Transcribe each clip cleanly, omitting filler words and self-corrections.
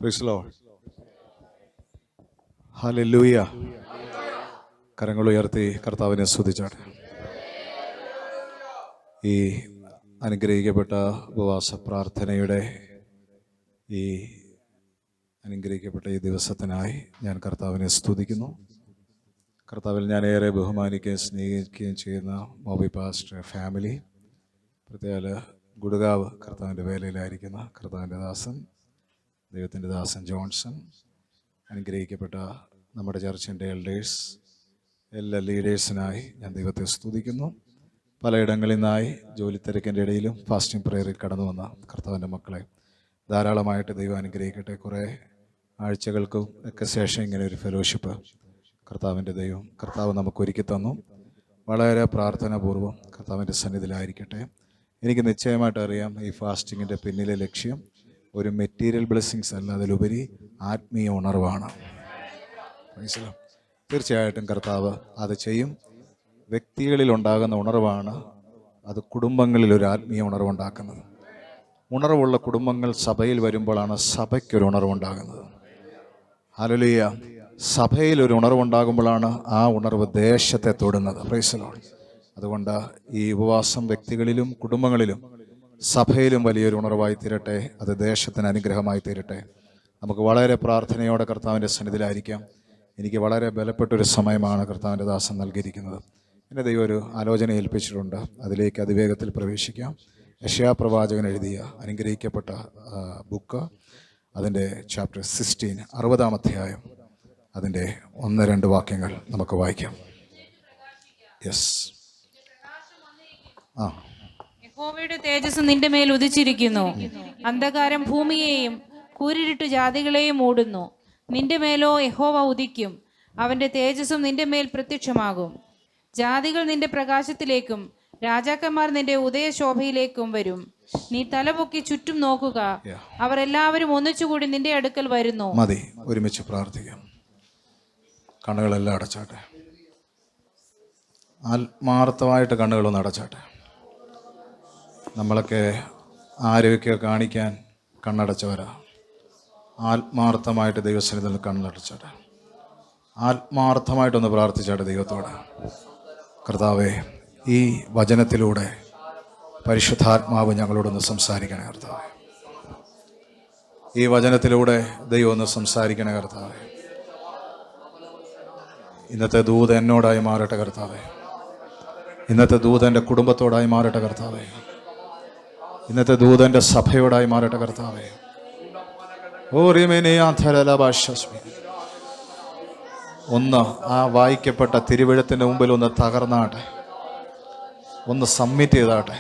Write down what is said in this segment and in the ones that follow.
Price the Lord. Hallelujah. കരങ്ങൾ ഉയർത്തി കർത്താവിനെ സ്തുതിച്ചാട്ടെ. ഈ അനുഗ്രഹിക്കപ്പെട്ട ഉപവാസ പ്രാർത്ഥനയുടെ ഈ അനുഗ്രഹിക്കപ്പെട്ട ഈ ദിവസത്തിനായി ഞാൻ കർത്താവിനെ സ്തുതിക്കുന്നു. കർത്താവിൽ ഞാൻ ഏറെ ബഹുമാനിക്കുകയും സ്നേഹിക്കുകയും ചെയ്യുന്ന മോബി പാസ്റ്റർ ഫാമിലി, പ്രത്യേക ഗുഡ്ഗാവ് കർത്താവിൻ്റെ വേലയിലായിരിക്കുന്ന കർത്താവിൻ്റെ ദാസൻ, ദൈവത്തിൻ്റെ ദാസൻ ജോൺസൺ, അനുഗ്രഹിക്കപ്പെട്ട നമ്മുടെ ചർച്ചിൻ്റെ എൽഡേഴ്സ്, എല്ലാ ലീഡേഴ്സിനായി ഞാൻ ദൈവത്തെ സ്തുതിക്കുന്നു. പലയിടങ്ങളിൽ നിന്നായി ജോലി തിരക്കിൻ്റെ ഇടയിലും ഫാസ്റ്റിംഗ് പ്രേയറിൽ കടന്നു വന്ന കർത്താവിൻ്റെ മക്കളെ ധാരാളമായിട്ട് ദൈവം അനുഗ്രഹിക്കട്ടെ. കുറേ ആഴ്ചകൾക്കും ഒക്കെ ശേഷം ഇങ്ങനെ ഒരു ഫെലോഷിപ്പ് കർത്താവ് നമുക്ക് ഒരുക്കി തന്നു. വളരെ പ്രാർത്ഥനാപൂർവ്വം കർത്താവിൻ്റെ സന്നിധിയിലായിരിക്കട്ടെ. എനിക്ക് നിശ്ചയമായിട്ട് അറിയാം, ഈ ഫാസ്റ്റിങ്ങിൻ്റെ പിന്നിലെ ലക്ഷ്യം ഒരു മെറ്റീരിയൽ ബ്ലെസ്സിങ്സ് അല്ല, അതിലുപരി ആത്മീയ ഉണർവാണ്. തീർച്ചയായിട്ടും കർത്താവ് അത് ചെയ്യും. വ്യക്തികളിൽ ഉണ്ടാകുന്ന ഉണർവാണ് അത് കുടുംബങ്ങളിൽ ഒരു ആത്മീയ ഉണർവുണ്ടാക്കുന്നത്. ഉണർവുള്ള കുടുംബങ്ങൾ സഭയിൽ വരുമ്പോഴാണ് സഭയ്ക്കൊരു ഉണർവുണ്ടാകുന്നത്. ഹല്ലേലൂയ. സഭയിൽ ഒരു ഉണർവുണ്ടാകുമ്പോഴാണ് ആ ഉണർവ് ദേശത്തെ തൊടുന്നത്. Price the Lord. അതുകൊണ്ട് ഈ ഉപവാസം വ്യക്തികളിലും കുടുംബങ്ങളിലും സഭയിലും വലിയൊരു ഉണർവായി തീരട്ടെ. അത് ദേശത്തിന് അനുഗ്രഹമായി തീരട്ടെ. നമുക്ക് വളരെ പ്രാർത്ഥനയോടെ കർത്താവിൻ്റെ സന്നിധിയിലായിരിക്കാം. എനിക്ക് വളരെ ബലപ്പെട്ടൊരു സമയമാണ് കർത്താവിൻ്റെ ദാസൻ നൽകിയിരിക്കുന്നത്. എന്നെ ദൈവം ഒരു ആലോചന ഏൽപ്പിച്ചിട്ടുണ്ട്. അതിലേക്ക് അതിവേഗത്തിൽ പ്രവേശിക്കാം. യെശയ്യാ പ്രവാചകൻ എഴുതിയ അനുഗ്രഹിക്കപ്പെട്ട ബുക്ക്, അതിൻ്റെ ചാപ്റ്റർ 16, 60-ാം അധ്യായം, അതിൻ്റെ 1-2 വാക്യങ്ങൾ നമുക്ക് വായിക്കാം. യെസ്. യഹോവയുടെ തേജസ് നിന്റെ മേൽ ഉദിച്ചിരിക്കുന്നു. അന്ധകാരം ഭൂമിയെയും കൂരിരുട്ട് ജാതികളെയും മൂടുന്നു. നിന്റെ മേലോ യഹോവ ഉദിക്കും, അവന്റെ തേജസ്സും നിന്റെ മേൽ പ്രത്യക്ഷമാകും. ജാതികൾ നിന്റെ പ്രകാശത്തിലേക്കും രാജാക്കന്മാർ നിന്റെ ഉദയശോഭയിലേക്കും വരും. നീ തലപൊക്കി ചുറ്റും നോക്കുക, അവർ എല്ലാവരും ഒന്നിച്ചുകൂടി നിന്റെ അടുക്കൽ വരുന്നു. മതി, ഒരുമിച്ച് പ്രാർത്ഥിക്കാം. കണ്ണുകളെല്ലാം അടച്ചാട്ടെ. ആത്മാർത്ഥമായിട്ട് കണ്ണുകളൊന്ന് അടച്ചാട്ടെ. നമ്മളൊക്കെ ആരോഗ്യം കാണിക്കാൻ കണ്ണടച്ചവരാ. ആത്മാർത്ഥമായിട്ട് ദൈവസന്നിധിയിൽ കണ്ണടച്ചാട്ടെ. ആത്മാർത്ഥമായിട്ടൊന്ന് പ്രാർത്ഥിച്ചാട്ടെ ദൈവത്തോട്. കർത്താവേ, ഈ വചനത്തിലൂടെ പരിശുദ്ധാത്മാവ് ഞങ്ങളോടൊന്ന് സംസാരിക്കണേ കർത്താവേ. ഈ വചനത്തിലൂടെ ദൈവം ഒന്ന് സംസാരിക്കണേ കർത്താവേ. ഇന്നത്തെ ദൂത് എന്നോടായി മാറട്ടെ കർത്താവേ. ഇന്നത്തെ ദൂത് എൻ്റെ കുടുംബത്തോടായി മാറട്ടെ കർത്താവേ. ഇന്നത്തെ ദൂത് എൻ്റെ സഭയോടായി മാറട്ടെ കർത്താവേ. ഒന്ന് ആ വായിക്കപ്പെട്ട തിരുവെഴുത്തിൻ്റെ മുമ്പിൽ ഒന്ന് തകർന്നാട്ടെ, ഒന്ന് സബ്മിറ്റ് ചെയ്താട്ടെ.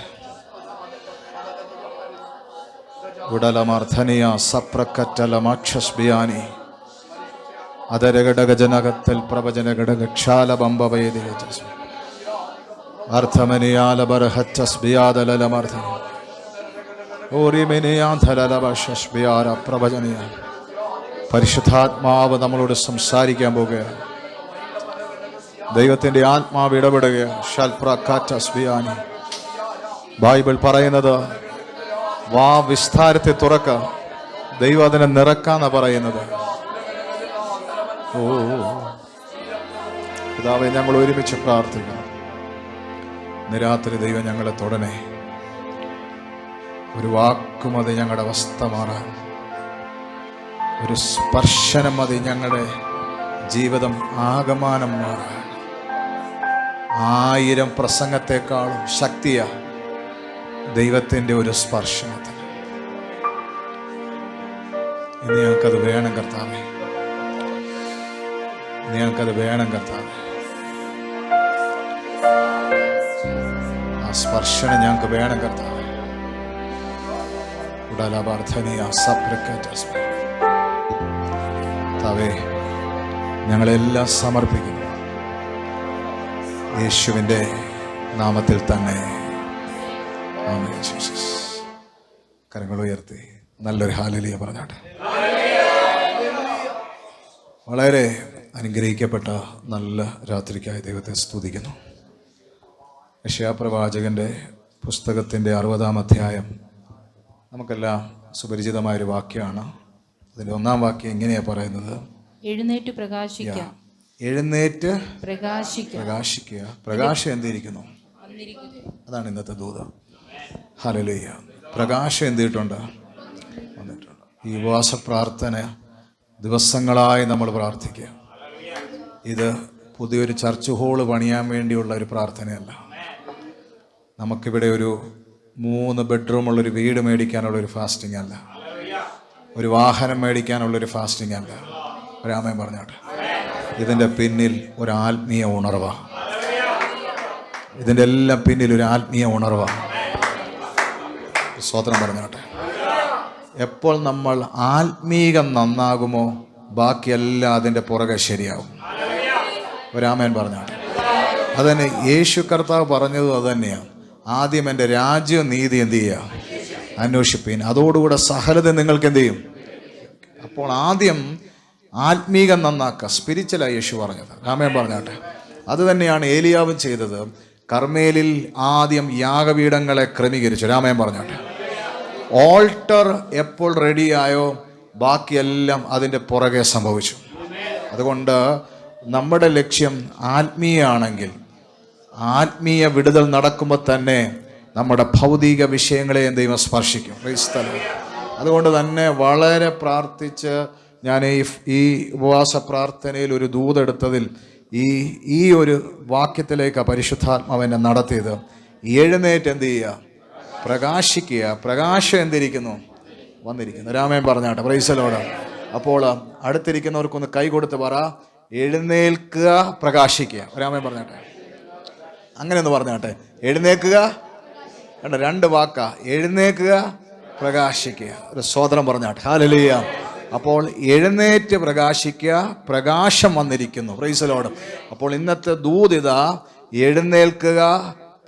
ഉടലമർദ്ധനിയ സപ്രക്കറ്റലമാക്ഷസ്ബിയാനി അതരഘടകജനകത്തിൽ പ്രവചനഘടകക്ഷാലബംബവേദി അർത്ഥമനിയാലബർഹറ്റസ്ബിയാദലമർദ്ധന പ്രവചനീയ. പരിശുദ്ധാത്മാവ് നമ്മളോട് സംസാരിക്കാൻ പോകുകയാണ്. ദൈവത്തിൻ്റെ ആത്മാവ് ഇടപെടുകയാണ്. ബൈബിൾ പറയുന്നത് വാ വിസ്താരത്തെ തുറക്ക, ദൈവം അതിനെ നിറക്കാന്ന പറയുന്നത്. ഓ പിതാവേ, ഞങ്ങൾ ഒരുമിച്ച് പ്രാർത്ഥിക്കണം. ഇന്ന് രാത്രി ദൈവം ഞങ്ങളെ തൊടണേ. ഒരു വാക്കും മതി ഞങ്ങളുടെ അവസ്ഥ മാറാൻ. ഒരു സ്പർശനം മതി ഞങ്ങളുടെ ജീവിതം ആകമാനം മാറാൻ. 1000 പ്രസംഗത്തെക്കാളും ശക്തിയാ ദൈവത്തിൻ്റെ ഒരു സ്പർശനത്തിന്. ഇനി ഞങ്ങൾക്കത് വേണം കർത്താവേ. ഞങ്ങൾക്കത് വേണം കർത്താവേ. ആ സ്പർശനം ഞങ്ങൾക്ക് വേണം കർത്താവേ. കർത്താവേ, ഞങ്ങളെല്ലാം സമർപ്പിക്കുന്നു യേശുവിൻ്റെ നാമത്തിൽ തന്നെ. ആമേൻ. ജീസസ്. കരങ്ങൾ ഉയർത്തി നല്ലൊരു ഹല്ലേലൂയ പറഞ്ഞാട്ടെ. വളരെ അനുഗ്രഹിക്കപ്പെട്ട നല്ല രാത്രിക്കായി ദൈവത്തെ സ്തുതിക്കുന്നു. യെശയ്യാ പ്രവാചകന്റെ പുസ്തകത്തിൻ്റെ 60-ാം അധ്യായം നമുക്കെല്ലാം സുപരിചിതമായൊരു വാക്യമാണ്. അതിൻ്റെ 1-ാം വാക്യം എങ്ങനെയാണ് പറയുന്നത്? എഴുന്നേറ്റ് പ്രകാശിക്കാം. എഴുന്നേറ്റ് പ്രകാശിക്കുക. പ്രകാശം എന്തിരിക്കുന്നു? അതാണ് ഇന്നത്തെ ദൂത്. ഹല്ലേലൂയ. പ്രകാശം എന്തിട്ടുണ്ട്? വന്നിട്ടുണ്ട്. ഈ ഉപവാസ പ്രാർത്ഥന ദിവസങ്ങളായി നമ്മൾ പ്രാർത്ഥിക്കുക. ഇത് പുതിയൊരു ചർച്ച് ഹോള് പണിയാൻ വേണ്ടിയുള്ള ഒരു പ്രാർത്ഥനയല്ല. നമുക്കിവിടെ ഒരു 3 ബെഡ്റൂമുള്ളൊരു വീട് മേടിക്കാനുള്ളൊരു ഫാസ്റ്റിംഗ് അല്ല. ഒരു വാഹനം മേടിക്കാനുള്ളൊരു ഫാസ്റ്റിംഗ് അല്ല. ഒരാമേൻ പറഞ്ഞോട്ടെ. ഇതിൻ്റെ പിന്നിൽ ഒരു ആത്മീയ ഉണർവാണ്. ഇതിൻ്റെ എല്ലാം പിന്നിൽ ഒരു ആത്മീയ ഉണർവാണ്. സ്തോത്രം പറഞ്ഞോട്ടെ. എപ്പോൾ നമ്മൾ ആത്മീകം നന്നാകുമോ ബാക്കിയെല്ലാം അതിൻ്റെ പുറകെ ശരിയാവും. ഒരാമേൻ പറഞ്ഞോട്ടെ. അതുതന്നെ യേശു കർത്താവ് പറഞ്ഞതും അതുതന്നെയാണ്. ആദ്യം എൻ്റെ രാജ്യവും നീതി എന്ത് ചെയ്യുക? അന്വേഷിപ്പീൻ, അതോടുകൂടെ സകലത നിങ്ങൾക്ക് എന്ത് ചെയ്യും? അപ്പോൾ ആദ്യം ആത്മീകം നന്നാക്കുക. സ്പിരിച്വലായി യേശു പറഞ്ഞത്. രാമേൻ പറഞ്ഞാട്ടെ. അത് തന്നെയാണ് ഏലിയാവും ചെയ്തത്. കർമ്മേലിൽ ആദ്യം യാഗപീഠങ്ങളെ ക്രമീകരിച്ചു. രാമേൻ പറഞ്ഞാട്ടെ. ഓൾട്ടർ എപ്പോൾ റെഡിയായോ ബാക്കിയെല്ലാം അതിൻ്റെ പുറകെ സംഭവിച്ചു. അതുകൊണ്ട് നമ്മുടെ ലക്ഷ്യം ആത്മീയമാണെങ്കിൽ ആത്മീയ വിടുതൽ നടക്കുമ്പോൾ തന്നെ നമ്മുടെ ഭൗതിക വിഷയങ്ങളെ ദൈവം സ്പർശിക്കും. അതുകൊണ്ട് തന്നെ വളരെ പ്രാർത്ഥിച്ച് ഞാൻ ഈ ഉപവാസ പ്രാർത്ഥനയിൽ ഒരു ദൂതെടുത്തതിൽ ഈ ഒരു വാക്യത്തിലേക്ക് പരിശുദ്ധാത്മാവ് എന്നെ നടത്തിയത്. എഴുന്നേറ്റ് എന്ത് ചെയ്യുക? പ്രകാശിക്കുക. പ്രകാശം എന്തിരിക്കുന്നു? വന്നിരിക്കുന്നു. രാമേൻ പറഞ്ഞാട്ടെ. Price the Lord. അപ്പോൾ അടുത്തിരിക്കുന്നവർക്കൊന്ന് കൈ കൊടുത്ത് പറ, എഴുന്നേൽക്കുക, പ്രകാശിക്കുക. രാമേൻ പറഞ്ഞാട്ടെ. അങ്ങനെ ഒന്ന് പറഞ്ഞാട്ടെ. എഴുന്നേൽക്കുക. 2 വാക്കാ. എഴുന്നേൽക്കുക, പ്രകാശിക്കുക. ഒരു സ്തോത്രം പറഞ്ഞാട്ടെ. ഹല്ലേലൂയ. അപ്പോൾ എഴുന്നേറ്റ് പ്രകാശിക്കുക, പ്രകാശം വന്നിരിക്കുന്നു. Price the Lord. അപ്പോൾ ഇന്നത്തെ ദൂതിത എഴുന്നേൽക്കുക,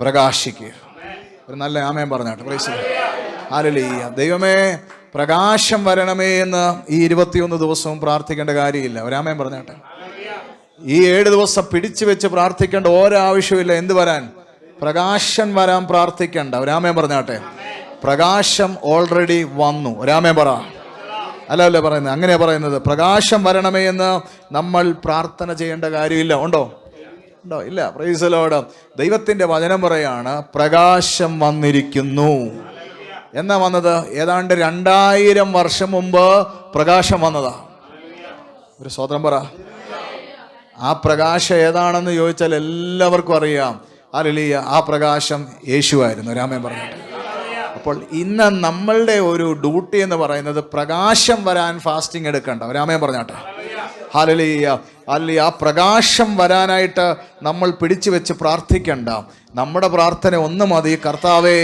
പ്രകാശിക്കുക. ഒരു നല്ല ആമേൻ പറഞ്ഞാട്ടെ. Price the Lord. ഹല്ലേലൂയ. ദൈവമേ പ്രകാശം വരണമേ എന്ന് ഈ 21 ദിവസവും പ്രാർത്ഥിക്കേണ്ട കാര്യമില്ല. ഒരാമേൻ പറഞ്ഞാട്ടെ. ഈ 7 ദിവസം പിടിച്ചു വെച്ച് പ്രാർത്ഥിക്കേണ്ട ഓരോ ആവശ്യമില്ല. എന്ത് വരാൻ? പ്രകാശം വരാൻ പ്രാർത്ഥിക്കേണ്ട. ഒരാമേൻ പറഞ്ഞാട്ടെ. പ്രകാശം ഓൾറെഡി വന്നു. ഒരാമേൻ പറ. അല്ല പറയുന്നത്, അങ്ങനെയാ പറയുന്നത്. പ്രകാശം വരണമേ എന്ന് നമ്മൾ പ്രാർത്ഥന ചെയ്യേണ്ട കാര്യമില്ല. ഉണ്ടോ? ഇല്ല. Price the Lord. ദൈവത്തിന്റെ വചനം പറയാണ് പ്രകാശം വന്നിരിക്കുന്നു. എന്നാ വന്നത്? ഏതാണ്ട് 2000 വർഷം മുമ്പ് പ്രകാശം വന്നതാ. ഒരു സ്തോത്രം പറ. ആ പ്രകാശം ഏതാണെന്ന് ചോദിച്ചാൽ എല്ലാവർക്കും അറിയാം. ഹല്ലേലൂയ. ആ പ്രകാശം യേശുവായിരുന്നു. രാമൻ പറഞ്ഞിട്ട്. അപ്പോൾ ഇന്ന് നമ്മളുടെ ഒരു ഡ്യൂട്ടി എന്ന് പറയുന്നത് പ്രകാശം വരാൻ ഫാസ്റ്റിംഗ് എടുക്കണ്ട. രാമൻ പറഞ്ഞാട്ടെ. ഹല്ലേലൂയ. ഹല്ലേലൂയ. ആ പ്രകാശം വരാനായിട്ട് നമ്മൾ പിടിച്ചു വെച്ച് പ്രാർത്ഥിക്കണ്ട. നമ്മുടെ പ്രാർത്ഥന ഒന്ന് മതി. കർത്താവേ,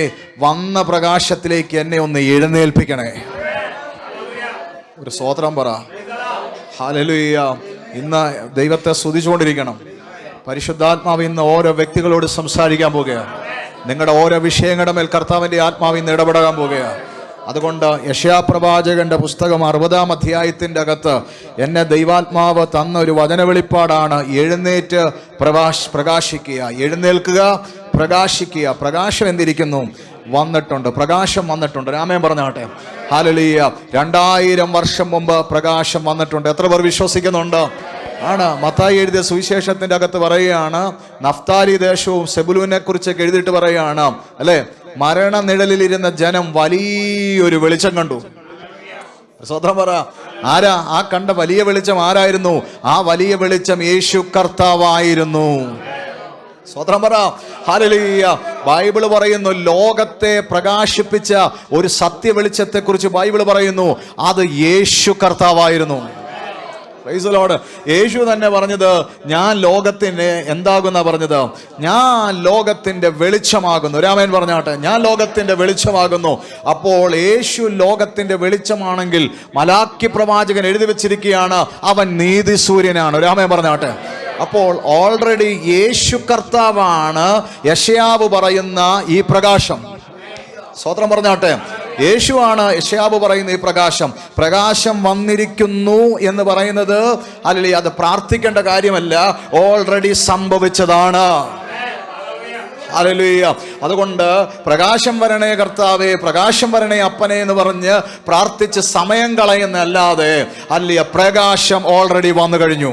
വന്ന പ്രകാശത്തിലേക്ക് എന്നെ ഒന്ന് എഴുന്നേൽപ്പിക്കണേ. ഒരു സ്തോത്രം പറ. ഹല്ലേലൂയ. ഇന്ന് ദൈവത്തെ സ്തുതിച്ചുകൊണ്ടിരിക്കണം. പരിശുദ്ധാത്മാവ് ഇന്ന് ഓരോ വ്യക്തികളോട് സംസാരിക്കാൻ പോകുകയാണ്. നിങ്ങളുടെ ഓരോ വിഷയങ്ങളുടെ മേൽ കർത്താവിൻ്റെ ആത്മാവ് ഇന്ന് ഇടപെടാൻ പോകുകയാണ്. അതുകൊണ്ട് യെശയ്യാപ്രവാചകന്റെ പുസ്തകം 60-ാം അധ്യായത്തിൻ്റെ അകത്ത് എന്നെ ദൈവാത്മാവ് തന്ന ഒരു വചന വെളിപ്പാടാണ്. എഴുന്നേറ്റ് പ്രകാശിക്കുക. എഴുന്നേൽക്കുക, പ്രകാശിക്കുക. പ്രകാശം എന്തിരിക്കുന്നു? വന്നിട്ടുണ്ട്. പ്രകാശം വന്നിട്ടുണ്ട്. രാമേൻ പറഞ്ഞാട്ടെ. ഹല്ലേലൂയ. 2000 വർഷം മുമ്പ് പ്രകാശം വന്നിട്ടുണ്ട്. എത്ര പേർ വിശ്വസിക്കുന്നുണ്ട്? ആണ്. മത്തായി എഴുതിയ സുവിശേഷത്തിന്റെ അകത്ത് പറയുകയാണ്, നഫ്താലി ദേശവും സെബുലൂനെ കുറിച്ചൊക്കെ എഴുതിയിട്ട് പറയുകയാണ്, അല്ലെ, മരണനിഴലിലിരുന്ന ജനം വലിയൊരു വെളിച്ചം കണ്ടു. സ്വതന്ത്രം പറ. ആരാ ആ കണ്ട വലിയ വെളിച്ചം? ആരായിരുന്നു? ആ വലിയ വെളിച്ചം യേശു കർത്താവായിരുന്നു. സ്വതന്ത്രം പറ. ഹല്ലേലൂയ. ബൈബിള് പറയുന്നു, ലോകത്തെ പ്രകാശിപ്പിച്ച ഒരു സത്യ വെളിച്ചത്തെ കുറിച്ച് ബൈബിള് പറയുന്നു, അത് യേശു കർത്താവായിരുന്നു. Praise the Lord. യേശു തന്നെ പറഞ്ഞത്, ഞാൻ ലോകത്തിന് എന്താകുന്ന പറഞ്ഞത്? ഞാൻ ലോകത്തിന്റെ വെളിച്ചമാകുന്നു. രാമൻ പറഞ്ഞാട്ടെ. ഞാൻ ലോകത്തിന്റെ വെളിച്ചമാകുന്നു. അപ്പോൾ യേശു ലോകത്തിന്റെ വെളിച്ചമാണെങ്കിൽ മലാക്കി പ്രവാചകൻ എഴുതി വെച്ചിരിക്കുകയാണ്, അവൻ നീതി സൂര്യനാണ്. രാമൻ പറഞ്ഞാട്ടെ. അപ്പോൾ ഓൾറെഡി യേശു കർത്താവാണ് യെശയ്യാവ് പറയുന്ന ഈ പ്രകാശം. സ്തോത്രം പറഞ്ഞാട്ടെ. യേശുവാണ് യെശയ്യാവ് പറയുന്ന ഈ പ്രകാശം. പ്രകാശം വന്നിരിക്കുന്നു എന്ന് പറയുന്നത് അല്ലെങ്കിൽ അത് പ്രാർത്ഥിക്കേണ്ട കാര്യമല്ല, ഓൾറെഡി സംഭവിച്ചതാണ്. ഹല്ലേലൂയ. അതുകൊണ്ട് പ്രകാശം വരണേ കർത്താവേ, പ്രകാശം വരണേ അപ്പനെ എന്ന് പറഞ്ഞ് പ്രാർത്ഥിച്ച് സമയം കളയുന്നല്ലാതെ അല്ലയ, പ്രകാശം ഓൾറെഡി വന്നു കഴിഞ്ഞു.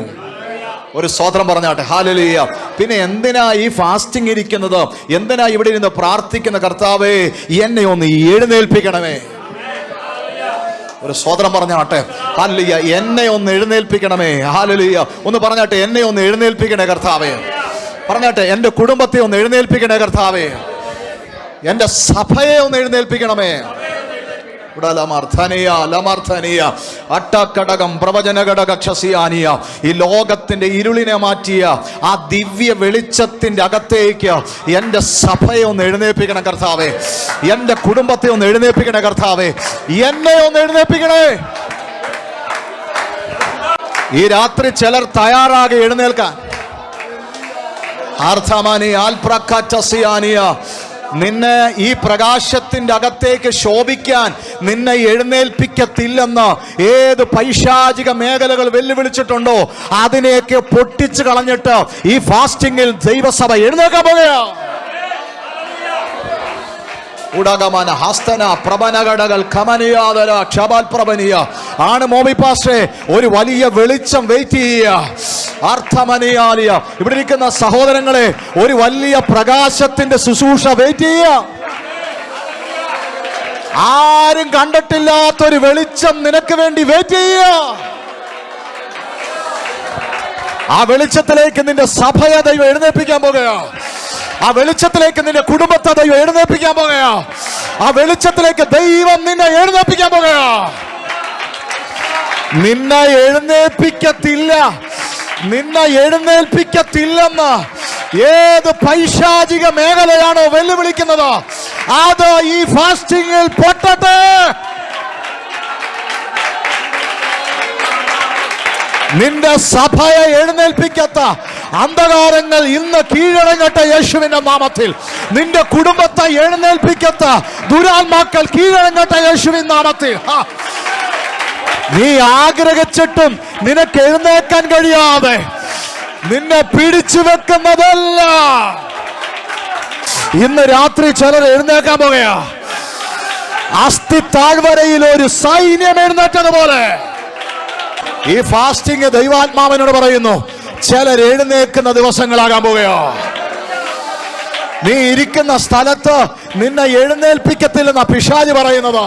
ഒരു സ്തോത്രം പറഞ്ഞാട്ടെ. ഹല്ലേലൂയ. പിന്നെ എന്തിനാ ഈ ഫാസ്റ്റിംഗ് ഇരിക്കുന്നത്? എന്തിനാ ഇവിടെ ഇരുന്ന് പ്രാർത്ഥിക്കുന്ന? കർത്താവേ, എന്നെ ഒന്ന് എഴുന്നേൽപ്പിക്കണമേ. ഒരു സ്തോത്രം പറഞ്ഞാട്ടെ. ഹല്ലേലൂയ. എന്നെ ഒന്ന് എഴുന്നേൽപ്പിക്കണമേ. ഹല്ലേലൂയ. ഒന്ന് പറഞ്ഞാട്ടെ, എന്നെ ഒന്ന് എഴുന്നേൽപ്പിക്കണേ കർത്താവേ. പറഞ്ഞാട്ടെ, എൻ്റെ കുടുംബത്തെ ഒന്ന് എഴുന്നേൽപ്പിക്കണേ കർത്താവേ. എൻ്റെ സഭയെ ഒന്ന് എഴുന്നേൽപ്പിക്കണമേ. ഈ ലോകത്തിന്റെ ഇരുളിനെ മാറ്റിയ ആ ദിവ്യ വെളിച്ചത്തിന്റെ അകത്തേക്ക് എൻ്റെ സഭയെ ഒന്ന് എഴുന്നേൽപ്പിക്കണം കർത്താവേ. എൻ്റെ കുടുംബത്തെ ഒന്ന് എഴുന്നേൽപ്പിക്കണേ കർത്താവേ. എന്നെ ഒന്ന് എഴുന്നേൽപ്പിക്കണേ. ഈ രാത്രി ചിലർ തയ്യാറാകെ എഴുന്നേൽക്കാൻ. നിന്നെ ഈ പ്രകാശത്തിന്റെ അകത്തേക്ക് ശോഭിക്കാൻ നിന്നെ എഴുന്നേൽപ്പിക്കത്തില്ലെന്ന് ഏത് പൈശാചിക മേഖലകൾ വെല്ലുവിളിച്ചിട്ടുണ്ടോ അതിനെയൊക്കെ പൊട്ടിച്ചു കളഞ്ഞിട്ട് ഈ ഫാസ്റ്റിംഗിൽ ദൈവസഭ എഴുന്നേൽക്കാൻ പോകുകയാ. ഉടകമന ഹസ്തന പ്രബനഘടകൾ കമനിയാതല ക്ഷബാൽ പ്രബനിയ ആണ് മോമി പാസ്റ്റേ. ഒരു വലിയ വെളിച്ചം വെയിറ്റ് ചെയ്യുക. അർത്ഥമനിയാലിയ ഇവിടെ ഇരിക്കുന്ന സഹോദരങ്ങളെ, ഒരു വലിയ പ്രകാശത്തിന്റെ ശുശ്രൂഷ വെയിറ്റ് ചെയ്യുക. ആരും കണ്ടിട്ടില്ലാത്തൊരു വെളിച്ചം നിനക്ക് വേണ്ടി വെയിറ്റ് ചെയ്യുക. ആ വെളിച്ചത്തിലേക്ക് നിന്റെ സഭയെ ദൈവം എഴുന്നേൽപ്പിക്കാൻ പോകുകയാ. ആ വെളിച്ചത്തിലേക്ക് നിന്റെ കുടുംബത്തെ ദൈവം എഴുന്നേൽപ്പിക്കാൻ പോകുകയാ. ആ വെളിച്ചത്തിലേക്ക് ദൈവം നിന്നെ എഴുന്നേൽപ്പിക്കാൻ പോകുകയാ. നിന്നെ എഴുന്നേൽപ്പിക്കത്തില്ല, നിന്നെ എഴുന്നേൽപ്പിക്കത്തില്ലെന്ന് ഏത് പൈശാചിക മേഖലയാണോ വെല്ലുവിളിക്കുന്നത് അത് ഈ ഫാസ്റ്റിംഗിൽ പൊട്ടട്ടെ. നിന്റെ സഭയെ എഴുന്നേൽപ്പിക്കാത്ത അന്ധകാരങ്ങൾ ഇന്ന് കീഴടങ്ങട്ടെ യേശുവിന്റെ നാമത്തിൽ. നിന്റെ കുടുംബത്തെ എഴുന്നേൽപ്പിക്കാത്ത ദുരാത്മാക്കൾ കീഴടങ്ങട്ടെ യേശുവിന്റെ നാമത്തിൽ. നീ ആഗ്രഹിച്ചിട്ടും നിനക്ക് എഴുന്നേൽക്കാൻ കഴിയാതെ നിന്നെ പിടിച്ചു വെക്കുന്നതല്ല. ഇന്ന് രാത്രി ചിലർ എഴുന്നേൽക്കാൻ പോകുകയാ. അസ്ഥി താഴ്വരയിൽ ഒരു സൈന്യം എഴുന്നേറ്റതുപോലെ ഈ ഫാസ്റ്റിംഗ് ദൈവാത്മാവിനോട് പറയുന്നു, ചിലർ എഴുന്നേൽക്കുന്ന ദിവസങ്ങളാകാൻ പോകുകയോ. നീ ഇരിക്കുന്ന സ്ഥലത്ത് നിന്നെ എഴുന്നേൽപ്പിക്കത്തില്ലെന്ന പിശാച് പറയുന്നത്,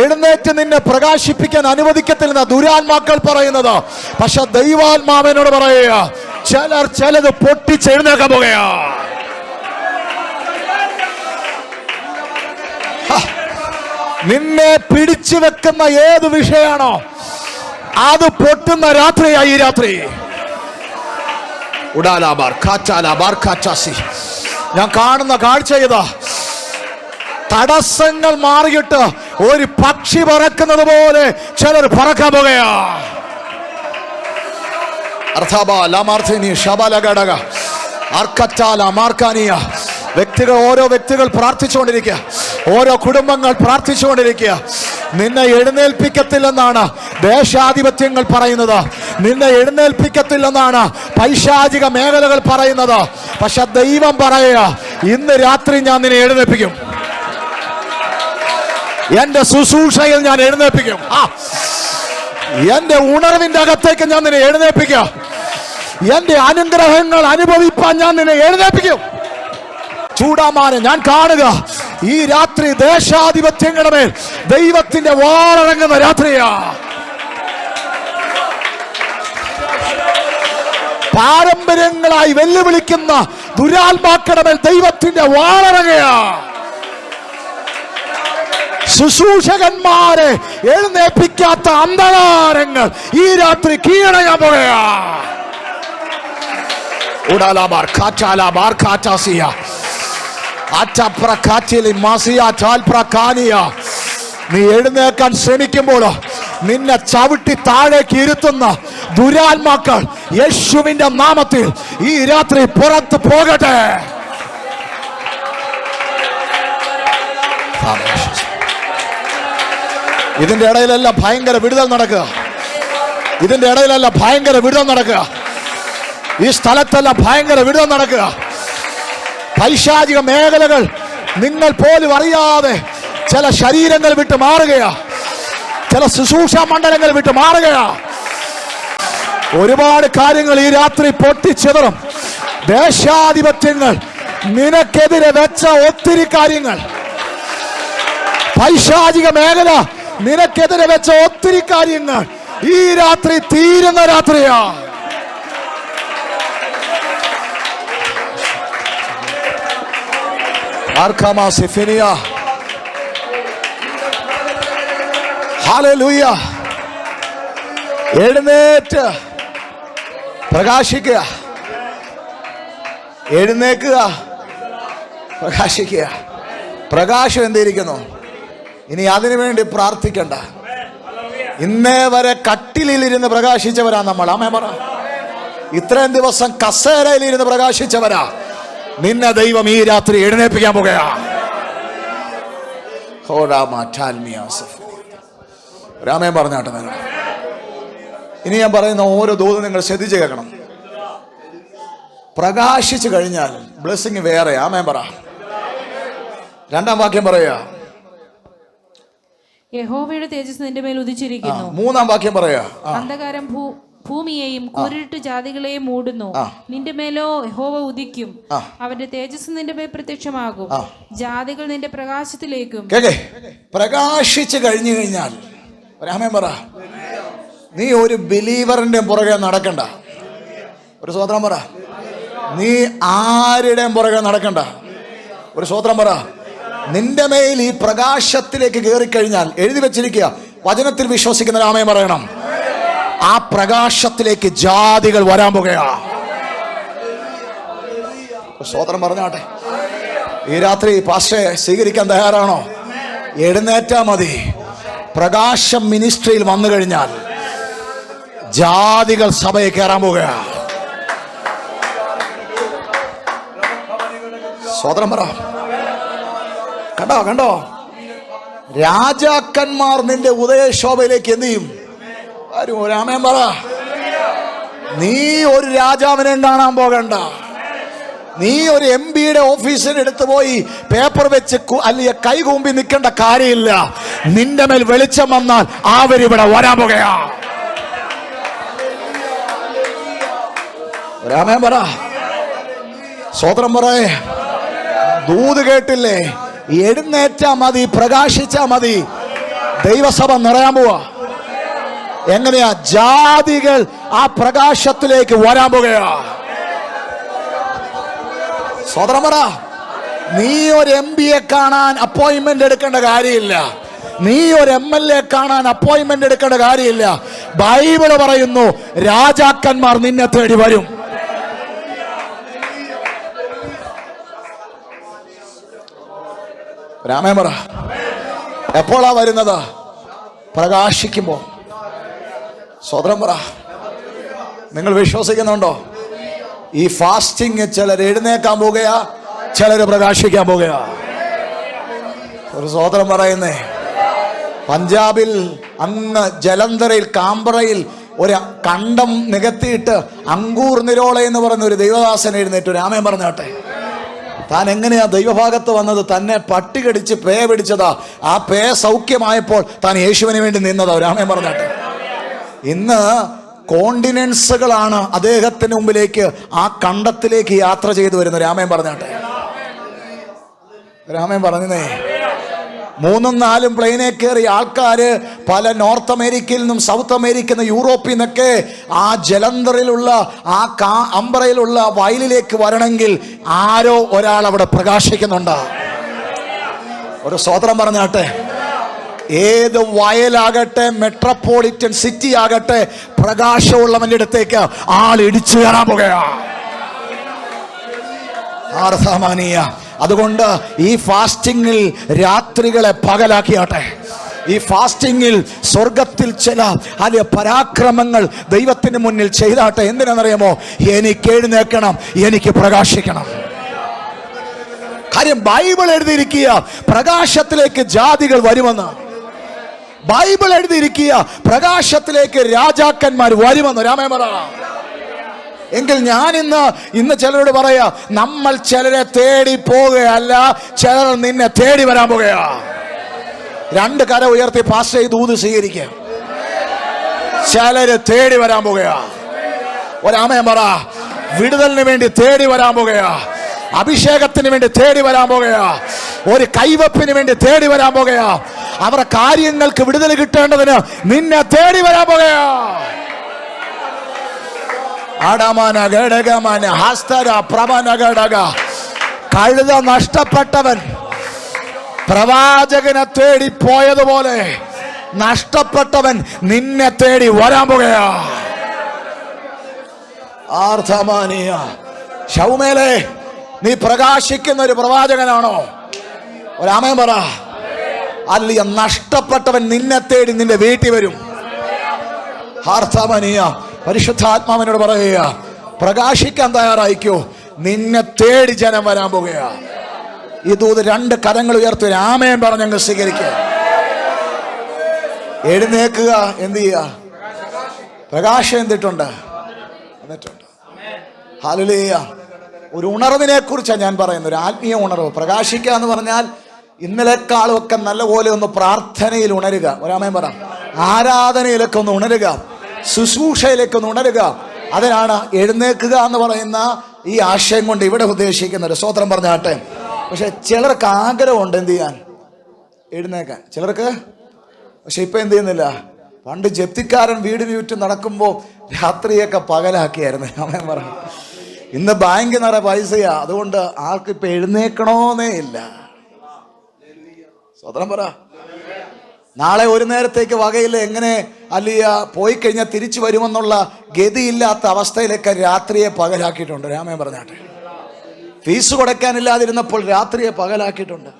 എഴുന്നേറ്റ് നിന്നെ പ്രകാശിപ്പിക്കാൻ അനുവദിക്കത്തില്ലെന്ന ദുരാത്മാക്കൾ പറയുന്നത്. പക്ഷെ ദൈവാത്മാവിനോട് പറയുക, ചിലർ ചിലത് പൊട്ടിച്ചെഴുന്നേക്കാൻ പോകുകയോ. നിന്നെ പിടിച്ചു വെക്കുന്ന ഏത് വിഷയമാണോ അത് പൊട്ടുന്ന രാത്രിയായി ഈ രാത്രി. ഞാൻ കാണുന്ന കാഴ്ച ഇതാ. തടസ്സങ്ങൾ മാറിയിട്ട് ഒരു പക്ഷി പറക്കുന്നത് പോലെ ചിലർ പറക്കാൻ പോകുകയാ. ഓരോ വ്യക്തികൾ പ്രാർത്ഥിച്ചുകൊണ്ടിരിക്കുക, ഓരോ കുടുംബങ്ങൾ പ്രാർത്ഥിച്ചുകൊണ്ടിരിക്കുക. നിന്നെ എഴുന്നേൽപ്പിക്കത്തില്ലെന്നാണ് ദേശാധിപത്യങ്ങൾ പറയുന്നത്, നിന്നെ എഴുന്നേൽപ്പിക്കത്തില്ലെന്നാണ് പൈശാചിക മേഖലകൾ പറയുന്നത്. പക്ഷെ ദൈവം പറയുക, ഇന്ന് രാത്രി ഞാൻ നിന്നെ എഴുന്നേൽപ്പിക്കും. എന്റെ ശുശ്രൂഷയിൽ ഞാൻ എഴുന്നേൽപ്പിക്കും. എന്റെ ഉണർവിന്റെ അകത്തേക്ക് ഞാൻ നിന്നെ എഴുന്നേൽപ്പിക്കും. എന്റെ അനുഗ്രഹങ്ങൾ അനുഭവിപ്പാൻ ഞാൻ നിന്നെ എഴുന്നേൽപ്പിക്കും. ചൂടാമാനെ ഞാൻ കാണുക, ഈ രാത്രി ദേശാധിപത്യങ്ങളുടെ മേൽ ദൈവത്തിന്റെ വാളിറങ്ങുന്ന രാത്രിയാ. പാരമ്പര്യങ്ങളായി വെല്ലുവിളിക്കുന്ന ദുരാത്മാക്കളുടെ മേൽ ദൈവത്തിന്റെ വാളിറങ്ങുകയാ. ശുശ്രൂഷകന്മാരെ എഴുന്നേൽപ്പിക്കാത്ത അന്ധകാരങ്ങൾ ഈ രാത്രി കീഴടങ്ങാൻ പോകുകയാ. നീ എഴുന്നേൽക്കാൻ ശ്രമിക്കുമ്പോൾ നിന്നെ ചവിട്ടി താഴേക്ക് ഇരുത്തുന്ന ദുരാത്മാക്കൾ യേശുവിന്റെ നാമത്തിൽ ഈ രാത്രി പുറത്ത് പോകട്ടെ. ഇതിന്റെ ഇടയിലല്ല ഭയങ്കര വിടുതൽ നടക്കുക. ഇതിന്റെ ഇടയിലല്ല ഭയങ്കര വിടുതൽ നടക്കുക. ഈ സ്ഥലത്തല്ല ഭയങ്കര വിടുതൽ നടക്കുക. പൈശാചിക മേഖലകൾ നിങ്ങൾ പോലും അറിയാതെ ചില ശരീരങ്ങൾ വിട്ട് മാറുകയാ, ചില ശുശ്രൂഷ മണ്ഡലങ്ങൾ വിട്ട് മാറുകയാ. ഒരുപാട് കാര്യങ്ങൾ ഈ രാത്രി പൊട്ടിച്ചെതറും. ദേശാധിപത്യങ്ങൾ നിനക്കെതിരെ വെച്ച ഒത്തിരി കാര്യങ്ങൾ, പൈശാചിക മേഖല നിനക്കെതിരെ വെച്ച ഒത്തിരി കാര്യങ്ങൾ ഈ രാത്രി തീരുന്ന രാത്രിയാ. ഹല്ലേലൂയ. എഴുന്നേറ്റ് പ്രകാശിക്കുക, എഴുന്നേക്കുക, പ്രകാശിക്കുക. പ്രകാശം എന്തിരിക്കുന്നു? ഇനി അതിനു വേണ്ടി പ്രാർത്ഥിക്കണ്ട. ഇന്നേ വരെ കട്ടിലിരുന്ന് പ്രകാശിച്ചവരാ നമ്മൾ. ആമേൻ പറ. ഇത്രയും ദിവസം കസേരയിലിരുന്ന് പ്രകാശിച്ചവരാ. നിന്നെ ദൈവം ഈ രാത്രി എഴുന്നേൽപ്പിക്കാൻ പോകുകയാ. രാമൻ പറഞ്ഞാട്ടെ നിങ്ങൾ. ഇനി ഞാൻ പറയുന്ന ഓരോ ദൂതും നിങ്ങൾ ശ്രദ്ധിച്ച് കേൾക്കണം. പ്രകാശിച്ചു കഴിഞ്ഞാൽ ബ്ലെസ്സിങ് വേറെ. ആമേൻ പറ. രണ്ടാം വാക്യം പറയുക. യഹോവയുടെ തേജസ് നിന്റെ മേൽ ഉദിച്ചിരിക്കുന്നു. മൂന്നാം വാക്യം പറയുക. അന്ധകാരം ഭൂമിയെയും കൂരിട്ട് ജാതികളെയും മൂടുന്നു. നിന്റെ മേലോ യഹോവ ഉദിക്കും, അവന്റെ തേജസ് നിന്റെ മേൽ പ്രത്യക്ഷമാകും. ജാതികൾ നിന്റെ പ്രകാശത്തിലേക്കും. പ്രകാശിച്ചു കഴിഞ്ഞു കഴിഞ്ഞാൽ രാമൻ പറ, നീ ഒരു ബിലീവറിന്റെ പുറകെ നടക്കണ്ട. ഒരു സ്വതന്ത്രം പറ. നീ ആരുടെയും പുറകെ നടക്കണ്ട. ഒരു സ്വതന്ത്രം പറ. നിന്റെ മേൽ ഈ പ്രകാശത്തിലേക്ക് കയറിക്കഴിഞ്ഞാൽ എഴുതി വെച്ചിരിക്കുക, വചനത്തിൽ വിശ്വസിക്കുന്ന രാമൻ പറയണം, ആ പ്രകാശത്തിലേക്ക് ജാതികൾ വരാൻ പോകുകയാ. സ്വതന്ത്രം പറഞ്ഞാട്ടെ. ഈ രാത്രി പാസ്റ്ററെ സ്വീകരിക്കാൻ തയ്യാറാണോ? എഴുന്നേറ്റാ മതി. പ്രകാശം മിനിസ്ട്രിയിൽ വന്നു കഴിഞ്ഞാൽ ജാതികൾ സഭയെ കയറാൻ പോകുകയാ. സ്വതന്ത്രം പറ. കണ്ടോ കണ്ടോ, രാജാക്കന്മാർ നിന്റെ ഉദയശോഭയിലേക്ക് എന്ത് ചെയ്യും? രാമൻ പറ. നീ ഒരു രാജാവിനെയും കാണാൻ പോകണ്ട. നീ ഒരു MP-യുടെ ഓഫീസിന് എടുത്തു പോയി പേപ്പർ വെച്ച് അല്ലെങ്കിൽ കൈകൂമ്പി നിൽക്കേണ്ട കാര്യമില്ല. നിന്റെ മേൽ വെളിച്ചം വന്നാൽ അവരിവിടെ വരാൻ പോകുകയാ. രാമൻ പറ. സ്വതന്ത്രം പറയേ. ദൂത് കേട്ടില്ലേ? എഴുന്നേറ്റാ മതി, പ്രകാശിച്ചാ മതി. ദൈവസഭ നിറയാൻ പോവാ. എങ്ങനെയാ? ജാതികൾ ആ പ്രകാശത്തിലേക്ക് വരാൻ പോകുകയാ. സ്വതന്ത്രം പറ. നീ ഒരു MP-യെ കാണാൻ അപ്പോയിന്റ്മെന്റ് എടുക്കേണ്ട കാര്യമില്ല. നീ ഒരു MLA കാണാൻ അപ്പോയിന്റ്മെന്റ് എടുക്കേണ്ട കാര്യമില്ല. ബൈബിള് പറയുന്നു, രാജാക്കന്മാർ നിന്നെ തേടി വരും. രാമൻ പറ. എപ്പോഴാ വരുന്നത്? പ്രകാശിക്കുമ്പോ. സ്വതന്ത്രം പറ. നിങ്ങൾ വിശ്വസിക്കുന്നുണ്ടോ? ഈ ഫാസ്റ്റിംഗ് ചിലർ എഴുന്നേക്കാൻ പോകുകയാ, ചിലർ പ്രകാശിക്കാൻ പോകുകയാ. ഒരു സ്വതന്ത്രം പറയുന്നേ. പഞ്ചാബിൽ അങ്ങ് ജലന്ധറയിൽ കാംബ്രയിൽ ഒരു കണ്ടം നികത്തിയിട്ട് അങ്കൂർ നിരോള എന്ന് പറയുന്ന ഒരു ദൈവദാസൻ എഴുന്നേറ്റു. രാമൻ പറഞ്ഞാട്ടെ. താൻ എങ്ങനെയാ ദൈവഭാഗത്ത് വന്നത്? തന്നെ പട്ടി കടിച്ച് പേ പിടിച്ചതാ. ആ പേ സൗഖ്യമായപ്പോൾ താൻ യേശുവിന് വേണ്ടി നിന്നതാ. രാമൻ പറഞ്ഞാട്ടെ. ഇന്ന് കോണ്ടിനെൻസുകളാണ് അദ്ദേഹത്തിന് മുമ്പിലേക്ക്, ആ കണ്ടത്തിലേക്ക് യാത്ര ചെയ്തു വരുന്നത്. രാമൻ പറഞ്ഞാട്ടെ. രാമൻ പറഞ്ഞേ. 3ഉം 4ഉം പ്ലെയിനെ കയറി ആൾക്കാര് പല നോർത്ത് അമേരിക്കയിൽ നിന്നും സൗത്ത് അമേരിക്കയിൽ നിന്നും യൂറോപ്പിൽ നിന്നൊക്കെ ആ ജലന്ധറിലുള്ള ആ അമ്പറയിലുള്ള വയലിലേക്ക് വരണമെങ്കിൽ ആരോ ഒരാൾ അവിടെ പ്രകാശിക്കുന്നുണ്ട്. ഒരു സ്വതന്ത്രം പറഞ്ഞാട്ടെ. ഏത് വയലാകട്ടെ, മെട്രോപൊളിറ്റൻ സിറ്റി ആകട്ടെ, പ്രകാശമുള്ളവന്റെ അടുത്തേക്ക് ആൾ ഇടിച്ചു കയറാൻ പോകുകയാ. അതുകൊണ്ട് ഈ ഫാസ്റ്റിങ്ങിൽ രാത്രികളെ പകലാക്കിയാട്ടെ. ഈ ഫാസ്റ്റിങ്ങിൽ സ്വർഗത്തിൽ ചില അല്ലെ പരാക്രമങ്ങൾ ദൈവത്തിന് മുന്നിൽ ചെയ്താട്ടെ. എന്തിനാണെന്നറിയാമോ? എനിക്ക് എഴുന്നേൽക്കണം, എനിക്ക് പ്രകാശിക്കണം. കാര്യം ബൈബിൾ എഴുതിയിരിക്കുക, പ്രകാശത്തിലേക്ക് ജാതികൾ വരുമെന്ന്. ബൈബിൾ എഴുതിയിരിക്കുക, പ്രകാശത്തിലേക്ക് രാജാക്കന്മാർ വരുമെന്ന്. രാമൻ പറ. എങ്കിൽ ഞാൻ ഇന്ന് ചിലരോട് പറയാ, നമ്മൾ ചിലരെ തേടി പോകുകയല്ല, ചിലർ നിന്നെ തേടി വരാൻ പോകുകയാ. രണ്ട് കര ഉയർത്തി പാസ്റ്റർ ഈ ദൂത് സ്വീകരിക്കുക. ചിലര് തേടി വരാൻ പോകുകയാ. ഒരാമയം പറ. വിടുതലിന് വേണ്ടി തേടി വരാൻ പോകുകയാ. അഭിഷേകത്തിന് വേണ്ടി തേടി വരാൻ പോകുകയാ. ഒരു കൈവപ്പിന് വേണ്ടി തേടി വരാൻ പോകുകയാ. അവരുടെ കാര്യങ്ങൾക്ക് വിടുതൽ കിട്ടേണ്ടതിന് നിന്നെ തേടി വരാൻ പോകുകയാ. കഴുത നഷ്ടപ്പെട്ടവൻ പ്രവാചകനെ തേടി പോയതുപോലെ നഷ്ടപ്പെട്ടവൻ നിന്നെ തേടി വരാൻ പോകുകയാ. ആർത്തമാനിയ ശൗമേലേ, നീ പ്രകാശിക്കുന്ന ഒരു പ്രവാചകനാണോ? ഒരാമേൻ പറ. അല്ല, നഷ്ടപ്പെട്ടവൻ നിന്നെ തേടി നിന്റെ വീട്ടിൽ വരും. ആർത്തമാനിയ പരിശുദ്ധാത്മാവിനോട് പറയുക, പ്രകാശിക്കാൻ തയ്യാറായിക്കോ, നിന്നെ തേടി ജനം വരാൻ പോകുകയാ. ഇതൂത് രണ്ട് കരങ്ങൾ ഉയർത്തി ആമേൻ പറഞ്ഞങ്ങ് സ്വീകരിക്കുക. എഴുന്നേക്കുക. എന്ത് ചെയ്യുക? പ്രകാശം എന്തിട്ടുണ്ട്? ഹല്ലേലൂയ. ഒരു ഉണർവിനെ കുറിച്ചാണ് ഞാൻ പറയുന്നത്, ഒരു ആത്മീയ ഉണർവ്. പ്രകാശിക്കുക എന്ന് പറഞ്ഞാൽ ഇന്നലെക്കാളും ഒക്കെ നല്ലപോലെ ഒന്ന് പ്രാർത്ഥനയിൽ ഉണരുക. ഒരാമേൻ പറ. ആരാധനയിലൊക്കെ ഒന്ന് ഉണരുക, ശുശ്രൂഷയിലേക്ക് ഒന്ന് ഉണരുക. അതിനാണ് എഴുന്നേക്കുക എന്ന് പറയുന്ന ഈ ആശയം കൊണ്ട് ഇവിടെ ഉദ്ദേശിക്കുന്നത്. സ്വോത്രം പറഞ്ഞാട്ടെ. പക്ഷെ ചിലർക്ക് ആഗ്രഹമുണ്ട് എന്ത് ചെയ്യാൻ, എഴുന്നേക്കാൻ ചിലർക്ക്. പക്ഷെ ഇപ്പൊ എന്ത് ചെയ്യുന്നില്ല. പണ്ട് ജപ്തിക്കാരൻ വീടിന് ചുറ്റും നടക്കുമ്പോൾ രാത്രിയൊക്കെ പകലാക്കിയായിരുന്നു. ഞാൻ പറഞ്ഞു, ഇന്ന് ബാങ്കിൽ നിറയെ പൈസയാ, അതുകൊണ്ട് ആർക്കിപ്പോ എഴുന്നേക്കണോന്നേ ഇല്ല. സ്വതന്ത്രം പറ. നാളെ ഒരു നേരത്തേക്ക് വകയില്ല, എങ്ങനെ അല്ലിയ പോയി കഴിഞ്ഞാൽ തിരിച്ചു വരുമെന്നുള്ള ഗതിയില്ലാത്ത അവസ്ഥയിലേക്ക് രാത്രിയെ പകലാക്കിയിട്ടുണ്ട്. രാമൻ പറഞ്ഞാട്ടെ. ഫീസ് കൊടുക്കാനില്ലാതിരുന്നപ്പോൾ രാത്രിയെ പകലാക്കിയിട്ടുണ്ട്.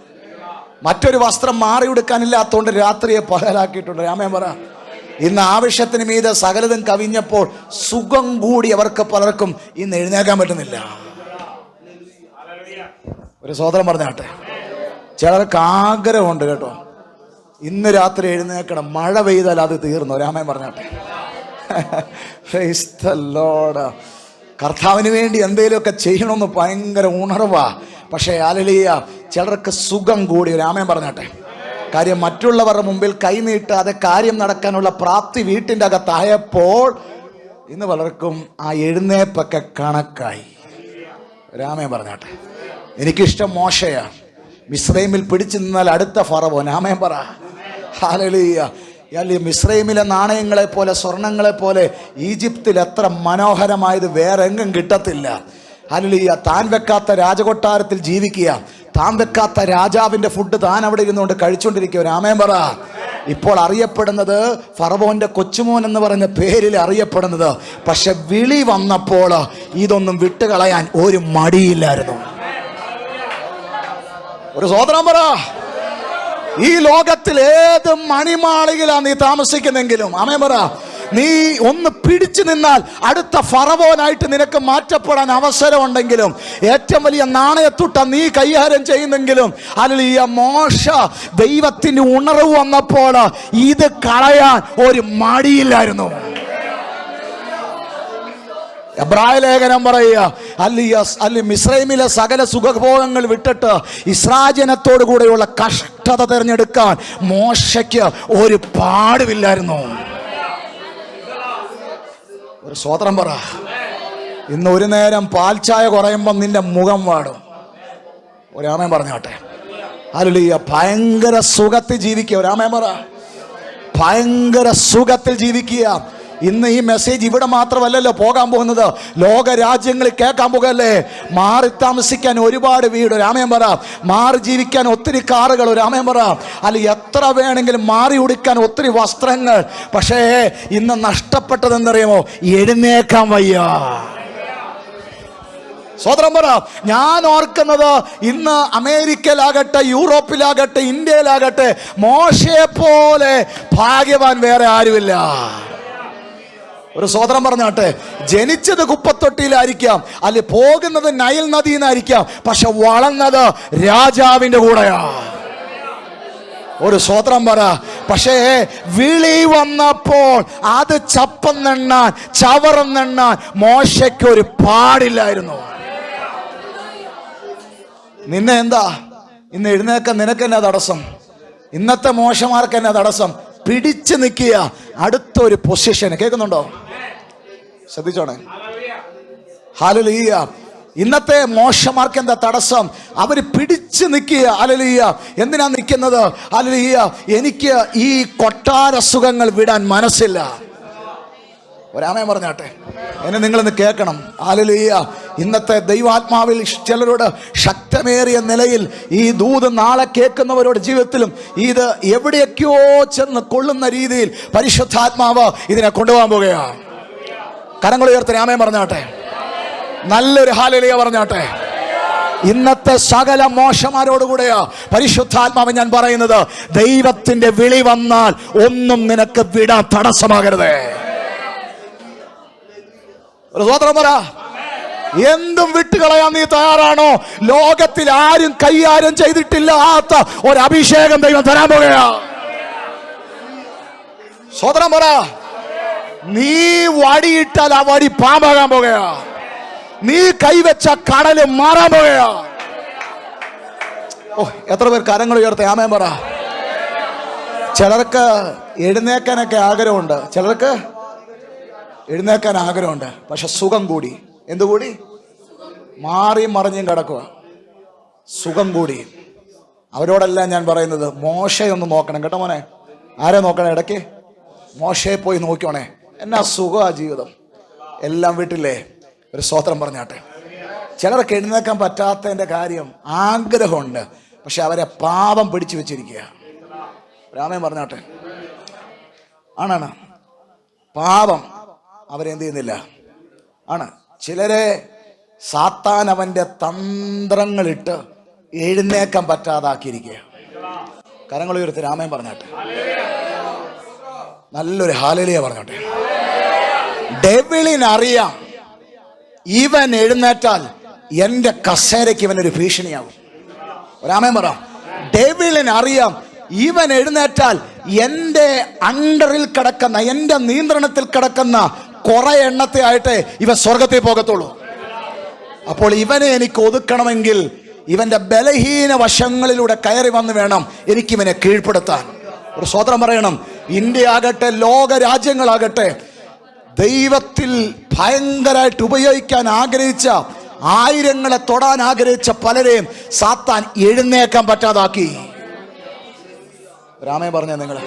മറ്റൊരു വസ്ത്രം മാറി ഉടുക്കാനില്ലാത്തതുകൊണ്ട് രാത്രിയെ പകലാക്കിയിട്ടുണ്ട്. രാമൻ പറ. ഇന്ന് ആവശ്യത്തിന് മീതെ സകലതും കവിഞ്ഞപ്പോൾ സുഖം കൂടി അവർക്ക് പലർക്കും ഇന്ന് എഴുന്നേക്കാൻ പറ്റുന്നില്ല. ഒരു സഹോദരൻ പറഞ്ഞാട്ടെ, ചിലർക്ക് ആഗ്രഹമുണ്ട് കേട്ടോ, ഇന്ന് രാത്രി എഴുന്നേക്കണം, മഴ പെയ്താൽ അത് തീർന്നു. രാമൻ പറഞ്ഞാട്ടെ. Price the Lord. കർത്താവിന് വേണ്ടി എന്തെങ്കിലുമൊക്കെ ചെയ്യണമെന്ന് ഭയങ്കര ഉണർവാ. പക്ഷേ ഹല്ലേലൂയ, ചിലർക്ക് സുഖം കൂടി. രാമൻ പറഞ്ഞാട്ടെ. കാര്യം മറ്റുള്ളവരുടെ മുമ്പിൽ കൈനീട്ടാതെ കാര്യം നടക്കാനുള്ള പ്രാപ്തി വീട്ടിൻ്റെ അകത്തായപ്പോൾ ഇന്ന് പലർക്കും ആ എഴുന്നേപ്പൊക്കെ കണക്കായി. രാമൻ പറഞ്ഞാട്ടെ. എനിക്കിഷ്ടം മോശയാ. മിസ്രൈമിൽ പിടിച്ചു നിന്നാൽ അടുത്ത ഫറവോൻ. രാമൻ പറ. ഹല്ലേലൂയ. മിസ്രൈമിലെ നാണയങ്ങളെ പോലെ സ്വർണങ്ങളെ പോലെ ഈജിപ്തിൽ എത്ര മനോഹരമായത് വേറെ എങ്ങും കിട്ടത്തില്ല. ഹല്ലേലൂയ. താൻ വെക്കാത്ത രാജകൊട്ടാരത്തിൽ ജീവിക്കുക, താൻ വെക്കാത്ത രാജാവിൻ്റെ ഫുഡ് താൻ അവിടെ ഇരുന്നുകൊണ്ട് കഴിച്ചുകൊണ്ടിരിക്കുക. രാമൻ പറ. ഇപ്പോൾ അറിയപ്പെടുന്നത് ഫറവോന്റെ കൊച്ചുമോൻ എന്ന് പറയുന്ന പേരിൽ അറിയപ്പെടുന്നത്. പക്ഷെ വിളി വന്നപ്പോൾ ഇതൊന്നും വിട്ടുകളയാൻ ഒരു മടിയില്ലായിരുന്നു. ഒരു സഹോദരൻ പറ. ഈ ലോകത്തിൽ ഏത് മണിമാളികയിലാണ് നീ താമസിക്കുന്നെങ്കിലും ആമേൻ പറ, നീ ഒന്ന് പിടിച്ചു നിന്നാൽ അടുത്ത ഫറവോനായിട്ട് നിനക്ക് മാറ്റപ്പെടാൻ അവസരമുണ്ടെങ്കിലും, ഏറ്റവും വലിയ നാണയത്തുട്ട നീ കൈകാര്യം ചെയ്യുന്നെങ്കിലും, ഹല്ലേലൂയ, മോശ ദൈവത്തിന്റെ ഉണർവ് വന്നപ്പോൾ ഇത് കളയാൻ ഒരു മടിയില്ലായിരുന്നു. എബ്രായ ലേഖനം പറയുക, മിസ്രൈമിലെ സകല സുഖഭോഗങ്ങൾ വിട്ടിട്ട് ഇസ്രായേലിനത്തോടു കൂടെയുള്ള കഷ്ടത തിരഞ്ഞെടുക്കാൻ മോശയ്ക്ക് ഒരു പാടുമില്ലായിരുന്നു. ഒരു സ്വതന്ത്രം പറ. ഇന്ന് ഒരു നേരം പാൽച്ചായ കുറയുമ്പോൾ നിന്റെ മുഖം വാടും. ഒരാമൻ പറഞ്ഞാട്ടെ. ഹല്ലേലൂയ. ഭയങ്കര സുഖത്തിൽ ജീവിക്കുക. ഒരാമൻ പറ. ഭയങ്കര സുഖത്തിൽ ജീവിക്കുക. ഇന്ന് ഈ മെസ്സേജ് ഇവിടെ മാത്രമല്ലല്ലോ പോകാൻ പോകുന്നത്, ലോക രാജ്യങ്ങളിൽ കേൾക്കാൻ പോകുകയല്ലേ. മാറി താമസിക്കാൻ ഒരുപാട് വീട്. രാമൻ പറ. മാറി ജീവിക്കാൻ ഒത്തിരി കാറുകൾ. രാമൻ പറ. അല്ല, എത്ര വേണമെങ്കിലും മാറി ഉടുക്കാൻ ഒത്തിരി വസ്ത്രങ്ങൾ. പക്ഷേ ഇന്ന് നഷ്ടപ്പെട്ടതെന്നറിയാമോ? എഴുന്നേക്കാൻ വയ്യ. സോദരം പറ. ഞാൻ ഓർക്കുന്നത്, ഇന്ന് അമേരിക്കയിലാകട്ടെ, യൂറോപ്പിലാകട്ടെ, ഇന്ത്യയിലാകട്ടെ, മോശയെ പോലെ ഭാഗ്യവാൻ വേറെ ആരുമില്ല. ഒരു സോദരം പറഞ്ഞാട്ടെ. ജനിച്ചത് കുപ്പത്തൊട്ടിയിലായിരിക്കാം, അല്ലെ പോകുന്നത് നൈൽ നദിയിൽ നിന്നായിരിക്കാം, പക്ഷെ വളർന്നത് രാജാവിന്റെ കൂടെയാ. ഒരു സ്വോത്രം പറ. പക്ഷേ വിളി വന്നപ്പോൾ അത് ചപ്പന്നെണ്ണാൻ ചവറന്നെണ്ണാൻ മോശയ്ക്ക് ഒരു പാടില്ലായിരുന്നു. നിന്നെ എന്താ ഇന്ന് എഴുന്നേക്കാൻ നിനക്ക് എന്നാ തടസ്സം? ഇന്നത്തെ മോശമാർക്ക് എന്നാ തടസ്സം? പിടിച്ചു നിൽക്കുക അടുത്തൊരു പൊസിഷൻ. കേൾക്കുന്നുണ്ടോ? ശ്രദ്ധിച്ചോണേ. ഹല്ലേലൂയ. ഇന്നത്തെ മോശമാർക്ക് എന്താ തടസ്സം? അവര് പിടിച്ചു നിൽക്കുക. ഹല്ലേലൂയ. എന്തിനാ നിൽക്കുന്നത്? ഹല്ലേലൂയ. എനിക്ക് ഈ കൊട്ടാര സുഖങ്ങൾ വിടാൻ മനസ്സില്ല. ഒരാമേ പറഞ്ഞാട്ടെ. എന്നെ നിങ്ങളിന്ന് കേൾക്കണം. ഹല്ലേലൂയ. ഇന്നത്തെ ദൈവാത്മാവിൽ ചിലരോട് ശക്തമേറിയ നിലയിൽ ഈ ദൂത് നാളെ കേൾക്കുന്നവരുടെ ജീവിതത്തിലും ഇത് എവിടെയൊക്കെയോ ചെന്ന് കൊള്ളുന്ന രീതിയിൽ പരിശുദ്ധാത്മാവ് ഇതിനെ കൊണ്ടുപോകാൻ പോകുകയാണ്. കരങ്ങൾ ഉയർത്തി ആമേൻ പറഞ്ഞാട്ടെ. നല്ലൊരു ഹല്ലേലൂയ പറഞ്ഞാട്ടെ. ഇന്നത്തെ സകല മോശമാരോടുകൂടെയാ പരിശുദ്ധാത്മാവ് ഞാൻ പറയുന്നത്. ദൈവത്തിന്റെ വിളി വന്നാൽ ഒന്നും നിനക്ക് വിടാൻ തടസ്സമാകരുത്. ഒരു സ്വോത്രം പറ. എന്തും വിട്ടുകളയാൻ നീ തയ്യാറാണോ? ലോകത്തിൽ ആരും കൈകാര്യം ചെയ്തിട്ടില്ലാത്ത ഒരു അഭിഷേകം ദൈവം തരാൻ പോകുകയാ. സ്വോത്രം പറ. നീ വടിയിട്ടാൽ ആ വടി പാമ്പാകാൻ പോകുകയാ. നീ കൈവച്ച കടല് മാറാൻ പോകുകയാ. ഓ, എത്ര പേർ കരങ്ങൾ ഉയർത്തി ആമേൻ പറ. ചിലർക്ക് എഴുന്നേക്കാനൊക്കെ ആഗ്രഹമുണ്ട്. ചിലർക്ക് എഴുന്നേക്കാൻ ആഗ്രഹമുണ്ട്. പക്ഷെ സുഖം കൂടി. എന്തുകൂടി? മാറിയും മറിഞ്ഞും കിടക്കുക. സുഖം കൂടി. അവരോടെല്ലാം ഞാൻ പറയുന്നത് മോശയൊന്ന് നോക്കണം കേട്ടോ മോനെ. ആരെ നോക്കണേ? ഇടയ്ക്ക് മോശയെ പോയി നോക്കണേ. എന്നാ സുഖമാ ജീവിതം. എല്ലാം വീട്ടില്ലേ? ഒരു സ്തോത്രം പറഞ്ഞാട്ടെ. ചിലർക്ക് എഴുന്നേക്കാൻ പറ്റാത്തതിൻ്റെ കാര്യം ആഗ്രഹമുണ്ട്, പക്ഷെ അവരെ പാപം പിടിച്ചു വെച്ചിരിക്കുക. രാമൻ പറഞ്ഞാട്ടെ. ആണാണ്. പാപം അവരെന്ത് ചെയ്യുന്നില്ല. ആണ്. ചിലരെ സാത്താൻ അവൻ്റെ തന്ത്രങ്ങളിട്ട് എഴുന്നേക്കാൻ പറ്റാതാക്കിയിരിക്കുക. കരങ്ങൾ ഉയർത്തി രാമൻ പറഞ്ഞാട്ടെ. നല്ലൊരു ഹല്ലേലൂയ പറഞ്ഞോട്ടെ. ഡെവിളിനറിയാം ഇവൻ എഴുന്നേറ്റാൽ എൻ്റെ കസേരയ്ക്ക് ഇവനൊരു ഭീഷണിയാവും. രാമൻ പറ. ഡെവിളിനറിയാം ഇവൻ എഴുന്നേറ്റാൽ എൻ്റെ അണ്ടറിൽ കിടക്കുന്ന, എൻ്റെ നിയന്ത്രണത്തിൽ കിടക്കുന്ന കുറെ എണ്ണത്തെ ആയിട്ട് ഇവൻ സ്വർഗത്തിൽ പോകത്തുള്ളൂ. അപ്പോൾ ഇവനെ എനിക്ക് ഒതുക്കണമെങ്കിൽ ഇവന്റെ ബലഹീന വശങ്ങളിലൂടെ കയറി വന്ന് വേണം എനിക്കിവനെ കീഴ്പ്പെടുത്താൻ. ഒരു സ്വോത്രം പറയണം. ഇന്ത്യ ആകട്ടെ, ലോക രാജ്യങ്ങളാകട്ടെ, ദൈവത്തിൽ ഭയങ്കരമായിട്ട് ഉപയോഗിക്കാൻ ആഗ്രഹിച്ച, ആയിരങ്ങളെ തൊടാൻ ആഗ്രഹിച്ച പലരെയും സാത്താൻ എഴുന്നേക്കാൻ പറ്റാതാക്കി. രാമേ പറഞ്ഞ നിങ്ങൾ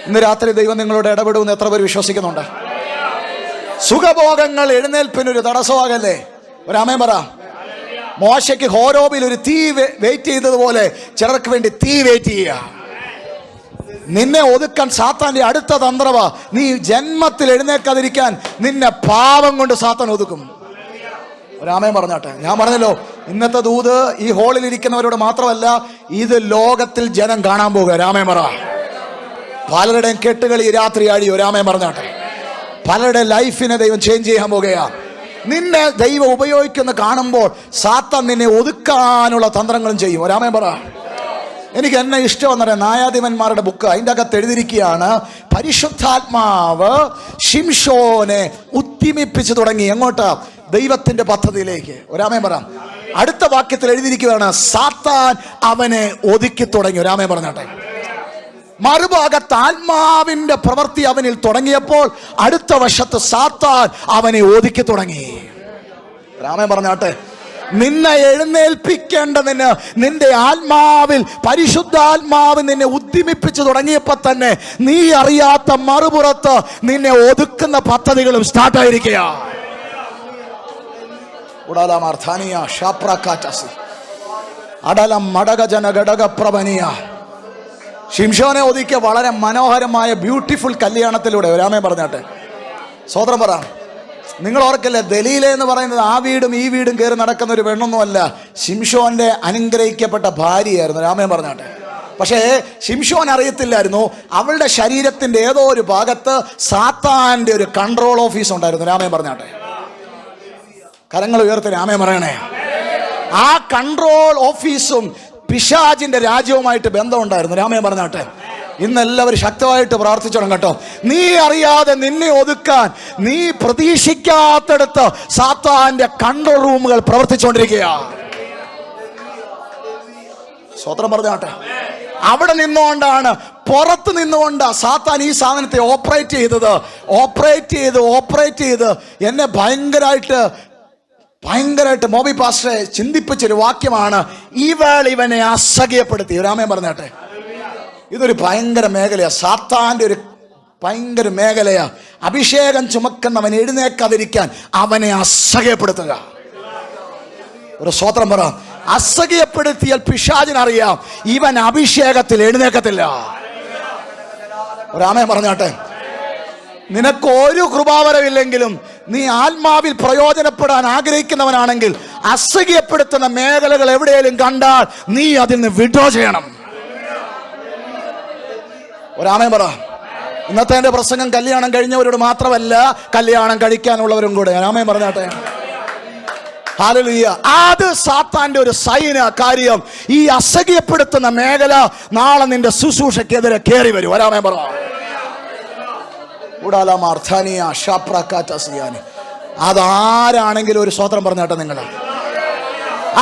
ഇന്ന് രാത്രി ദൈവം നിങ്ങളോട് ഇടപെടുമെന്ന് എത്ര പേര് വിശ്വസിക്കുന്നുണ്ട്? സുഖഭോഗങ്ങൾ എഴുന്നേൽപ്പിനൊരു തടസ്സമാകല്ലേ. രാമേ പറ. മോശയ്ക്ക് ഹോരോബിൽ ഒരു തീ വെയിറ്റ് ചെയ്തതുപോലെ ചിലർക്ക് വേണ്ടി തീ വെയിറ്റ് ചെയ്യുക. നിന്നെ ഒതുക്കാൻ സാത്താന്റെ അടുത്ത തന്ത്രവാ. നീ ജന്മത്തിൽ എഴുന്നേൽക്കാതിരിക്കാൻ നിന്നെ പാപം കൊണ്ട് സാത്താൻ ഒതുക്കും. രാമൻ പറഞ്ഞാട്ടെ. ഞാൻ പറഞ്ഞല്ലോ, ഇന്നത്തെ ദൂത് ഈ ഹോളിൽ ഇരിക്കുന്നവരോട് മാത്രമല്ല, ഇത് ലോകത്തിൽ ജനം കാണാൻ പോകുക. രാമൻ പറ. പലരുടെയും കെട്ടുകളി രാത്രി അഴിയോ. രാമൻ പറഞ്ഞാട്ടെ. പലരുടെ ലൈഫിനെ ദൈവം ചേഞ്ച് ചെയ്യാൻ പോകുകയാ. നിന്നെ ദൈവം ഉപയോഗിക്കുന്ന കാണുമ്പോൾ സാത്താൻ നിന്നെ ഒതുക്കാനുള്ള തന്ത്രങ്ങളും ചെയ്യും. രാമൻ പറ. എനിക്ക് എന്നെ ഇഷ്ടമെന്ന് പറയാം. ന്യായാധിപന്മാരുടെ ബുക്ക്, അതിൻ്റെ അകത്ത് എഴുതിയിരിക്കുകയാണ്, പരിശുദ്ധാത്മാവ് ശിംശോനെ ഉദ്യമിപ്പിച്ചു തുടങ്ങി. എങ്ങോട്ടാ? ദൈവത്തിന്റെ പദ്ധതിയിലേക്ക്. ഒരാമേൻ പറ. അടുത്ത വാക്യത്തിൽ എഴുതിയിരിക്കുകയാണ്, സാത്താൻ അവനെ ഒതുക്കി തുടങ്ങി. ഒരാമേൻ പറഞ്ഞാട്ടെ. മറുഭാഗത്ത് ആത്മാവിന്റെ പ്രവൃത്തി അവനിൽ തുടങ്ങിയപ്പോൾ അടുത്ത വശത്ത് സാത്താൻ അവനെ ഒതുക്കി തുടങ്ങി. രാമൻ പറഞ്ഞാട്ടെ. നിന്നെ എഴുന്നേൽപ്പിക്കേണ്ടതിന് നിന്റെ ആത്മാവിൽ പരിശുദ്ധാത്മാവ് നിന്നെ ഉദ്യമിപ്പിച്ചു തുടങ്ങിയപ്പോൾ തന്നെ നീ അറിയാത്ത മറുപുറത്ത് നിന്നെ ഒതുക്കുന്ന പദ്ധതികളും സ്റ്റാർട്ടായിരിക്കുക. ശിംശോനെ ഒതുക്കിയ വളരെ മനോഹരമായ ബ്യൂട്ടിഫുൾ കല്യാണത്തിലൂടെ. ഒരാമേ പറഞ്ഞാട്ടെ. സ്വോത്രം പറ. നിങ്ങൾ ഓർക്കല്ലേ, ദലീല എന്ന് പറയുന്നത് ആ വീടും ഈ വീടും കയറി നടക്കുന്ന ഒരു പെണ്ണൊന്നുമല്ല. ശിംശോന്റെ അനുഗ്രഹിക്കപ്പെട്ട ഭാര്യയായിരുന്നു. രാമൻ പറഞ്ഞാട്ടെ. പക്ഷേ ശിംശോൻ അറിയത്തില്ലായിരുന്നു, അവളുടെ ശരീരത്തിന്റെ ഏതോ ഒരു ഭാഗത്ത് സാത്താന്റെ ഒരു കൺട്രോൾ ഓഫീസ് ഉണ്ടായിരുന്നു. രാമൻ പറഞ്ഞാട്ടെ. കരങ്ങൾ ഉയർത്തി രാമൻ പറയണേ. ആ കൺട്രോൾ ഓഫീസും പിശാചിന്റെ രാജ്യവുമായിട്ട് ബന്ധമുണ്ടായിരുന്നു. രാമയെ പറഞ്ഞാട്ടെ, ഇന്നെല്ലാവരും ശക്തമായിട്ട് പ്രാർത്ഥിച്ചോണം കേട്ടോ. നീ അറിയാതെ നിന്നെ ഒതുക്കാൻ നീ പ്രതീക്ഷിക്കാത്തടത്ത് സാത്താന്റെ കൺട്രോൾ റൂമുകൾ പ്രവർത്തിച്ചുകൊണ്ടിരിക്കുക. സ്വത്രം പറഞ്ഞാട്ടെ, അവിടെ നിന്നുകൊണ്ടാണ്, പുറത്ത് നിന്നുകൊണ്ട് സാത്താൻ ഈ സാധനത്തെ ഓപ്പറേറ്റ് ചെയ്ത് എന്നെ ഭയങ്കരമായിട്ട് മോബി പാസ്റ്ററെ ചിന്തിപ്പിച്ചൊരു വാക്യമാണ്, ഇവനെ അസഹ്യപ്പെടുത്തി. രാമൻ പറഞ്ഞാട്ടെ, ഇതൊരു ഭയങ്കര മേഖലയാണ്, സാത്താന്റെ ഒരു ഭയങ്കര മേഖലയാ. അഭിഷേകം ചുമക്കുന്നവൻ എഴുന്നേക്കാതിരിക്കാൻ അവനെ അസഹ്യപ്പെടുത്തുക. ഒരു സ്വത്രം പറ. അസഹ്യപ്പെടുത്തിയാൽ പിശാചിനറിയാം ഇവൻ അഭിഷേകത്തിൽ എഴുന്നേക്കത്തില്ല. രാമൻ പറഞ്ഞാട്ടെ, നിനക്ക് ഒരു കൃപാവരമില്ലെങ്കിലും നീ ആത്മാവിൽ പ്രയോജനപ്പെടാൻ ആഗ്രഹിക്കുന്നവനാണെങ്കിൽ അസഹ്യപ്പെടുത്തുന്ന മേഖലകൾ എവിടെയെങ്കിലും കണ്ടാൽ നീ അതിൽ നിന്ന് വിഡ്രോ ചെയ്യണം. ഒരാമൻ പറ. ഇന്നത്തെ എൻ്റെ പ്രസംഗം കല്യാണം കഴിഞ്ഞവരോട് മാത്രമല്ല, കല്യാണം കഴിക്കാനുള്ളവരും കൂടെ. രാമൻ പറഞ്ഞാട്ടെ, ഹല്ലേലൂയ. അത് സാത്താന്റെ ഒരു സൈന കാര്യം. ഈ അസഹ്യപ്പെടുത്തുന്ന മേഖല നാളെ നിന്റെ ശുശ്രൂഷക്കെതിരെ കയറി വരും. ഒരാമൻ പറ. അതാരാണെങ്കിലും ഒരു സ്വത്രം പറഞ്ഞാട്ടെ നിങ്ങൾ.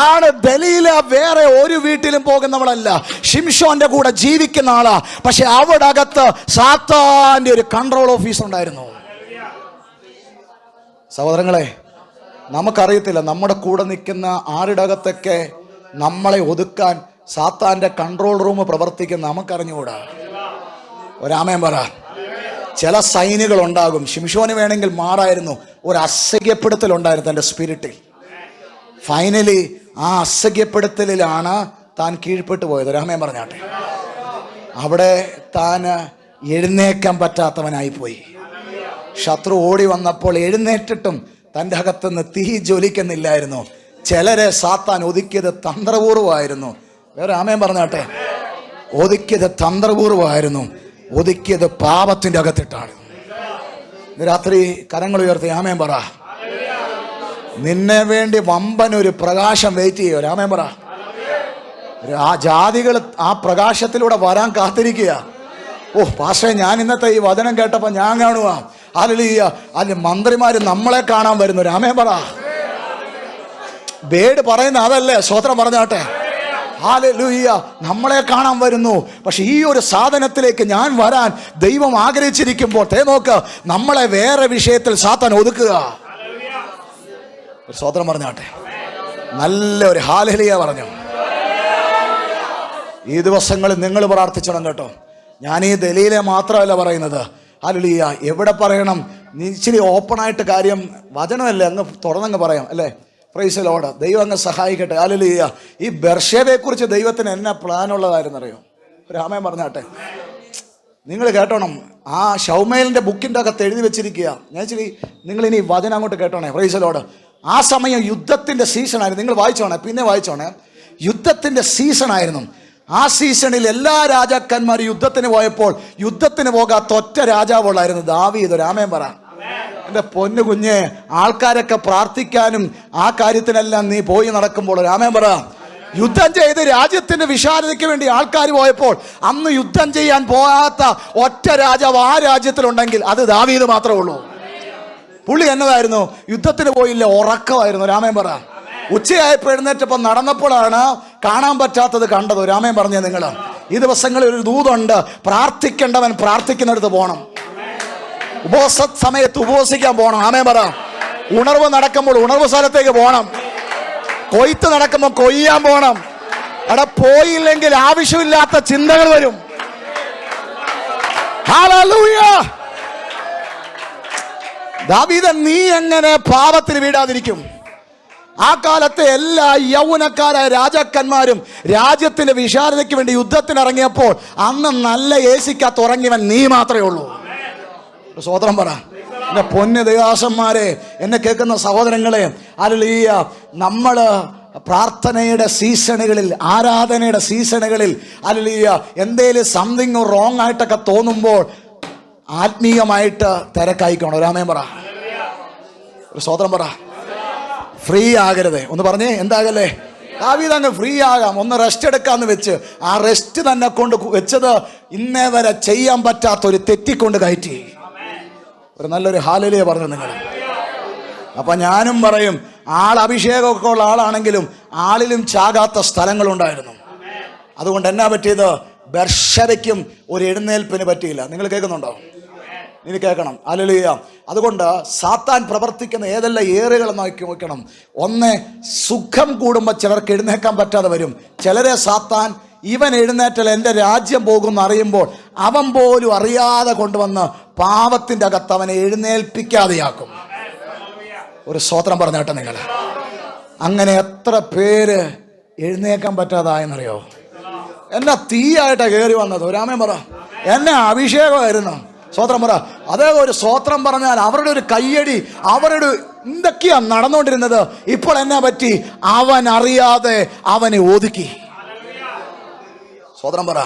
ആണ് ദലീല വേറെ ഒരു വീട്ടിലും പോകുന്നവളല്ല, ശിംശോന്റെ കൂടെ ജീവിക്കുന്ന ആളാ. പക്ഷെ അവിടെ അകത്ത് സാത്താന്റെ ഒരു കൺട്രോൾ ഓഫീസ് ഉണ്ടായിരുന്നു. സഹോദരങ്ങളെ, നമുക്കറിയത്തില്ല നമ്മുടെ കൂടെ നിൽക്കുന്ന ആരുടെ അകത്തൊക്കെ നമ്മളെ ഒതുക്കാൻ സാത്താന്റെ കൺട്രോൾ റൂം പ്രവർത്തിക്കുന്ന നമുക്കറിഞ്ഞുകൂടാ. ഒരാമൻ പറ. ചില സൈനുകൾ ഉണ്ടാകും. ശിംശോന് വേണമെങ്കിൽ മാറായിരുന്നു, ഒരു അസഹ്യപ്പെടുത്തലുണ്ടായിരുന്നു തൻ്റെ സ്പിരിറ്റിൽ. ഫൈനലി ആ അസഹ്യപ്പെടുത്തലിലാണ് താൻ കീഴ്പ്പെട്ടു പോയത്. രാമൻ പറഞ്ഞാട്ടെ, അവിടെ താൻ എഴുന്നേക്കാൻ പറ്റാത്തവനായി പോയി. ശത്രു ഓടി വന്നപ്പോൾ എഴുന്നേറ്റിട്ടും തൻ്റെ അകത്തുനിന്ന് തീ ജ്വലിക്കുന്നില്ലായിരുന്നു. ചിലരെ സാത്താൻ ഒതുക്കിയത് തന്ത്രപൂർവമായിരുന്നു. വേറെ ആമേൻ പറഞ്ഞാട്ടെ, ഒതുക്കിയത് തന്ത്രപൂർവമായിരുന്നു, ഒതുക്കിയത് പാപത്തിൻ്റെ അകത്തിട്ടാണ്. ഇന്ന് രാത്രി കരങ്ങൾ ഉയർത്തി ആമേൻ പറ. നിന്നെ വേണ്ടി വമ്പൻ ഒരു പ്രകാശം വെയിറ്റ് ചെയ്യോ. രാമേൻ പറ. ആ ജാതികൾ ആ പ്രകാശത്തിലൂടെ വരാൻ കാത്തിരിക്കുക. ഓ പാസ്റ്റേ, ഞാൻ ഇന്നത്തെ ഈ വചനം കേട്ടപ്പോൾ ഞാൻ കാണുക, ഹല്ലേലൂയ, അല്ലെ മന്ത്രിമാര് നമ്മളെ കാണാൻ വരുന്നു. രാമേൻ പറ. ബേഡ് പറയുന്ന അതല്ലേ, സ്വത്രം പറഞ്ഞാട്ടെ. ഹല്ലേലൂയ, നമ്മളെ കാണാൻ വരുന്നു. പക്ഷെ ഈ ഒരു സാധനത്തിലേക്ക് ഞാൻ വരാൻ ദൈവം ആഗ്രഹിച്ചിരിക്കുമ്പോൾ നോക്ക്, നമ്മളെ വേറെ വിഷയത്തിൽ സാത്താൻ ഒതുക്കുക. ഒരു സ്വത്രം പറഞ്ഞാട്ടെ, നല്ല ഒരു ഹാലേലിയ പറഞ്ഞു. ഈ ദിവസങ്ങളിൽ നിങ്ങൾ പ്രാർത്ഥിച്ചണം കേട്ടോ. ഞാൻ ഈ ദലീലെ മാത്രമല്ല പറയുന്നത്. ഹല്ലേലൂയ, എവിടെ പറയണം, ഇച്ചിരി ഓപ്പണായിട്ട് കാര്യം, വചനമല്ലേ അങ്ങ് തുറന്നങ്ങ് പറയാം അല്ലേ. Price the Lord. ദൈവം അങ്ങ് സഹായിക്കട്ടെ. ഹല്ലേലൂയ. ഈ ബെർശേബയെ കുറിച്ച് ദൈവത്തിന് എന്നാ പ്ലാൻ ഉള്ളതായിരുന്നറിയോ. രാമൻ പറഞ്ഞാട്ടെ, നിങ്ങൾ കേട്ടോണം. ആ ഷൗമേലിന്റെ ബുക്കിൻ്റെ അകത്ത് എഴുതി വെച്ചിരിക്കുക. ഞാൻ ഇച്ചിരി നിങ്ങൾ ഇനി വചനം അങ്ങോട്ട് കേട്ടോണേ. Price the Lord. ആ സമയം യുദ്ധത്തിന്റെ സീസണായിരുന്നു. നിങ്ങൾ വായിച്ചോണേ, പിന്നെ വായിച്ചോണേ. യുദ്ധത്തിന്റെ സീസണായിരുന്നു. ആ സീസണിൽ എല്ലാ രാജാക്കന്മാരും യുദ്ധത്തിന് പോയപ്പോൾ യുദ്ധത്തിന് പോകാത്ത ഒറ്റ രാജാവുള്ളായിരുന്നു, ദാവീദ്. രാമേൻ പറ. എൻ്റെ പൊന്നു കുഞ്ഞെ, ആൾക്കാരൊക്കെ പ്രാർത്ഥിക്കാനും ആ കാര്യത്തിനെല്ലാം നീ പോയി നടക്കുമ്പോൾ രാമേൻ പറ. യുദ്ധം ചെയ്ത് രാജ്യത്തിന്റെ വിശാലതയ്ക്ക് വേണ്ടി ആൾക്കാർ പോയപ്പോൾ അന്ന് യുദ്ധം ചെയ്യാൻ പോകാത്ത ഒറ്റ രാജാവ് ആ രാജ്യത്തിലുണ്ടെങ്കിൽ അത് ദാവീദ് മാത്രമേ ഉള്ളൂ. പുള്ളി എന്നതായിരുന്നു, യുദ്ധത്തിന് പോയില്ല, ഉറക്കമായിരുന്നു. രാമേൻ പറ. ഉച്ചയായപ്പോൾ എഴുന്നേറ്റപ്പോൾ നടന്നപ്പോഴാണ് കാണാൻ പറ്റാത്തത് കണ്ടത്. രാമേൻ പറഞ്ഞ നിങ്ങൾ ഈ ദിവസങ്ങളിൽ ഒരു ദൂതുണ്ട്. പ്രാർത്ഥിക്കേണ്ടവൻ പ്രാർത്ഥിക്കുന്നിടത്ത് പോകണം. ഉപവാസ സമയത്ത് ഉപവസിക്കാൻ പോകണം. ആമേൻ പറ. ഉണർവ് നടക്കുമ്പോൾ ഉണർവ് സ്ഥലത്തേക്ക് പോകണം. കൊയ്ത്ത് നടക്കുമ്പോൾ കൊയ്യാൻ പോകണം. അവിടെ പോയില്ലെങ്കിൽ ആവശ്യമില്ലാത്ത ചിന്തകൾ വരും. ഹല്ലേലൂയ. ദാവീദ്, നീ എങ്ങനെ പാപത്തിൽ വീഴാതിരിക്കും? ആ കാലത്തെ എല്ലാ യൗവനക്കാരായ രാജാക്കന്മാരും രാജ്യത്തിന്റെ വിശാലതയ്ക്ക് വേണ്ടി യുദ്ധത്തിനിറങ്ങിയപ്പോൾ അന്ന് നല്ല ഏസിക്കകത്ത് ഉറങ്ങിയവൻ നീ മാത്രമേ ഉള്ളൂ. സ്വതന്ത്രം പറ. എൻ്റെ പൊന്ന് ദൈവദാസന്മാരെ, എന്നെ കേൾക്കുന്ന സഹോദരങ്ങളെ, ഹല്ലേലൂയ, നമ്മൾ പ്രാർത്ഥനയുടെ സീസണുകളിൽ, ആരാധനയുടെ സീസണുകളിൽ, ഹല്ലേലൂയ, എന്തേലും സംതിങ് റോങ് ആയിട്ടൊക്കെ തോന്നുമ്പോൾ ആത്മീയമായിട്ട് തിരക്കായിക്കോണം. രാമേൻ പറ. ഒരു സ്വതന്ത്രം പറ. ഫ്രീ ആകരുത്. ഒന്ന് പറഞ്ഞേ, എന്താകല്ലേ? ദാവീദ് അങ്ങ് ഫ്രീ ആകാം, ഒന്ന് റെസ്റ്റ് എടുക്കാന്ന് വെച്ച് ആ റെസ്റ്റ് തന്നെ കൊണ്ട് വെച്ചത് ഇന്നേ വരെ ചെയ്യാൻ പറ്റാത്ത ഒരു തെറ്റിക്കൊണ്ട് കയറ്റി. ഒരു നല്ലൊരു ഹാലലിയ പറഞ്ഞു നിങ്ങൾ. അപ്പൊ ഞാനും പറയും, അഭിഷേകമൊക്കെ ഉള്ള ആളാണെങ്കിലും ആളിലും ചാകാത്ത സ്ഥലങ്ങളുണ്ടായിരുന്നു. അതുകൊണ്ട് എന്നാ പറ്റിയത്? ബർശബയ്ക്കും ഒരു എഴുന്നേൽപ്പിന് പറ്റിയില്ല. നിങ്ങൾ കേൾക്കുന്നുണ്ടോ? ഇനി കേൾക്കണം. ഹല്ലേലൂയ. അതുകൊണ്ട് സാത്താൻ പ്രവർത്തിക്കുന്ന ഏതെല്ലാം ഏറുകൾ നോക്കണം. ഒന്ന്, സുഖം കൂടുമ്പോൾ ചിലർക്ക് എഴുന്നേക്കാൻ പറ്റാതെ വരും. ചിലരെ സാത്താൻ ഇവൻ എഴുന്നേറ്റാൽ എൻ്റെ രാജ്യം പോകുമെന്ന് അറിയുമ്പോൾ അവൻ പോലും അറിയാതെ കൊണ്ടുവന്ന് പാപത്തിൻ്റെ അകത്ത് അവനെ എഴുന്നേൽപ്പിക്കാതെയാക്കും. ഒരു സ്തോത്രം പറഞ്ഞാട്ടെ നിങ്ങൾ. അങ്ങനെ എത്ര പേര് എഴുന്നേക്കാൻ പറ്റാതായെന്നറിയോ? എന്നെ തീയായിട്ടാ കയറി വന്നത്. ഒരാമേൻ പറ. എന്നെ അഭിഷേകമായിരുന്നു. സ്തോത്രം പറ. അതേ ഒരു സ്തോത്രം പറഞ്ഞാൽ അവരുടെ ഒരു കയ്യടി, അവരുടെ എന്തൊക്കെയാ നടന്നുകൊണ്ടിരുന്നത്. ഇപ്പോൾ എന്നെ പറ്റി? അവൻ അറിയാതെ അവനെ ഒതുക്കി. സ്തോത്രം പറ.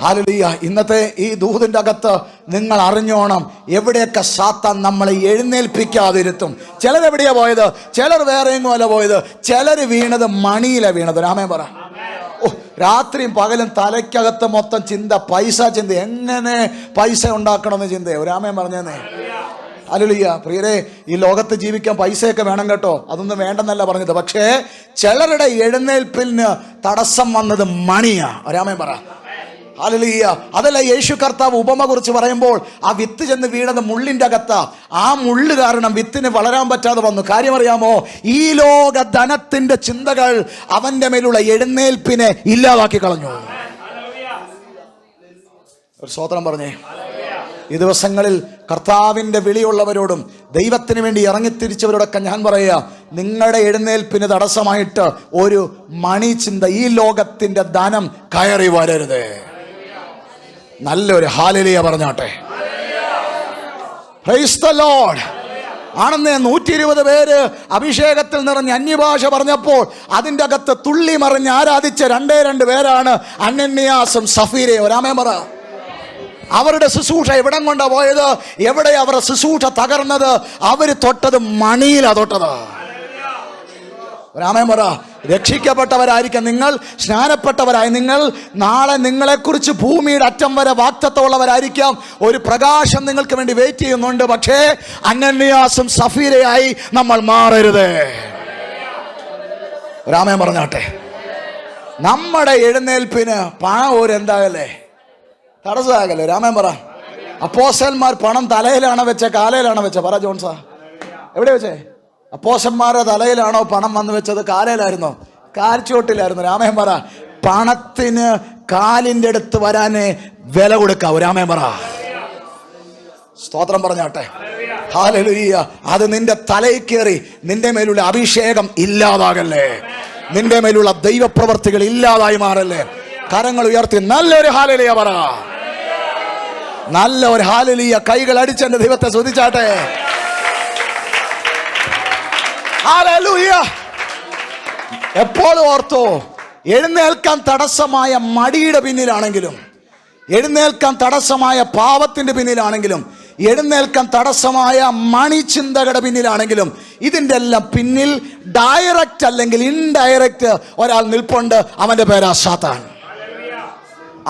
ഹല്ലേലൂയ. ഇന്നത്തെ ഈ ദൂതിൻ്റെ അകത്ത് നിങ്ങൾ അറിഞ്ഞോണം, എവിടെയൊക്കെ സാത്താൻ നമ്മളെ എഴുന്നേൽപ്പിക്കാതിരുത്തും. ചിലരെവിടെയാ പോയത്? ചിലർ വേറെ എങ്ങും അല്ല പോയത്. ചിലർ വീണത് മണിയിലാണ് വീണത്. രാമേ പറ. രാത്രിയും പകലും തലയ്ക്കകത്ത് മൊത്തം ചിന്ത, പൈസ ചിന്ത, എങ്ങനെ പൈസ ഉണ്ടാക്കണമെന്ന് ചിന്തയോ. രാമേ പറഞ്ഞേ. ഹല്ലേലൂയ. പ്രിയരെ, ഈ ലോകത്ത് ജീവിക്കാൻ പൈസയൊക്കെ വേണം കേട്ടോ, അതൊന്നും വേണ്ടെന്നല്ല പറഞ്ഞത്. പക്ഷേ ചിലരുടെ എഴുന്നേൽപ്പിന് തടസ്സം വന്നത് മണിയാ. രാമേ പറ. ഹല്ലേലൂയ. അതല്ല യേശു കർത്താവ് ഉപമ കുറിച്ച് പറയുമ്പോൾ ആ വിത്ത് ചെന്ന് വീണത് മുള്ളിൻ്റെ അകത്താ. ആ മുള്ള് കാരണം വിത്തിന് വളരാൻ പറ്റാതെ വന്നു. കാര്യം അറിയാമോ? ഈ ലോക ധനത്തിന്റെ ചിന്തകൾ അവന്റെ മേലുള്ള എഴുന്നേൽപ്പിനെ ഇല്ലാതാക്കി കളഞ്ഞു. ഒരു സ്തോത്രം പറഞ്ഞേ. ഈ ദിവസങ്ങളിൽ കർത്താവിൻ്റെ വിളിയുള്ളവരോടും ദൈവത്തിന് വേണ്ടി ഇറങ്ങിത്തിരിച്ചവരോടൊക്കെ ഞാൻ പറയുക, നിങ്ങളുടെ എഴുന്നേൽപ്പിന് തടസ്സമായിട്ട് ഒരു മണി ചിന്ത, ഈ ലോകത്തിൻ്റെ ധനം കയറി വരരുത്. നല്ലൊരു ഹാലലിയ പറഞ്ഞാട്ടെ. Price the Lord. ആണെന്ന് 120 പേര് അഭിഷേകത്തിൽ നിറഞ്ഞ് അന്യഭാഷ പറഞ്ഞപ്പോൾ അതിൻ്റെ അകത്ത് തുള്ളി മറിഞ്ഞ് ആരാധിച്ച 2 പേരാണ് അനന്യാസും സഫീരയും. ഒരാമേ പറ. അവരുടെ ശുശ്രൂഷ എവിടം കൊണ്ടാ പോയത്? എവിടെ അവരുടെ ശുശ്രൂഷ തകർന്നത്? അവര് തൊട്ടത് മണിയിലാ തൊട്ടത്. രാമൻ പറ. രക്ഷിക്കപ്പെട്ടവരായിരിക്കാം നിങ്ങൾ, സ്നാനപ്പെട്ടവരായി നിങ്ങൾ. നാളെ നിങ്ങളെക്കുറിച്ച് ഭൂമിയുടെ അറ്റം വരെ വാഗ്ദത്തമുള്ളവരായിരിക്കാം. ഒരു പ്രകാശം നിങ്ങൾക്ക് വേണ്ടി വെയിറ്റ് ചെയ്യുന്നുണ്ട്. പക്ഷേ അനന്യാസും സഫീരയായി നമ്മൾ മാറരുത്. രാമൻ പറഞ്ഞാട്ടെ. നമ്മുടെ എഴുന്നേൽപ്പിന് പണം ഒരു എന്താകല്ലേ, തടസ്സമാകല്ലേ. രാമൻ പറ. അപ്പോസ്തലന്മാർ പണം തലയിലാണോ വെച്ച കാലയിലാണോ വെച്ച? പറ ജോൺസാ, എവിടെ വെച്ചേ? അപ്പോസ്തലന്മാരുടെ തലയിലാണോ പണം വന്നു വെച്ചത്? കാലയിലായിരുന്നോ? കാൽച്ചുവട്ടിലായിരുന്നു. രാമൻ പറ. പണത്തിന് കാലിൻ്റെ അടുത്ത് വരാനേ വില കൊടുക്കാവൂ. രാമൻ പറ. സ്തോത്രം പറഞ്ഞാട്ടെ. ഹല്ലേലൂയ. അത് നിന്റെ തലയിൽ കയറി നിന്റെ മേലുള്ള അഭിഷേകം ഇല്ലാതാകല്ലേ, നിന്റെ മേലുള്ള ദൈവപ്രവർത്തികൾ ഇല്ലാതായി മാറല്ലേ. കരങ്ങൾ ഉയർത്തി നല്ലൊരു ഹല്ലേലൂയ പറ. നല്ല ഒരു ഹല്ലേലൂയ. കൈകൾ അടിച്ച് എൻ്റെ ദൈവത്തെ സ്തുതിച്ചാട്ടെ. ഹല്ലേലൂയ. എപ്പോഴും ഓർത്തോ, എഴുന്നേൽക്കാൻ തടസ്സമായ മടിയുടെ പിന്നിലാണെങ്കിലും, എഴുന്നേൽക്കാൻ തടസ്സമായ പാപത്തിന്റെ പിന്നിലാണെങ്കിലും, എഴുന്നേൽക്കാൻ തടസ്സമായ മണിചിന്തകളുടെ പിന്നിലാണെങ്കിലും, ഇതിൻ്റെ എല്ലാം പിന്നിൽ ഡയറക്റ്റ് അല്ലെങ്കിൽ ഇൻഡയറക്റ്റ് ഒരാൾ നിൽപ്പുണ്ട്. അവന്റെ പേരാ സാത്താൻ.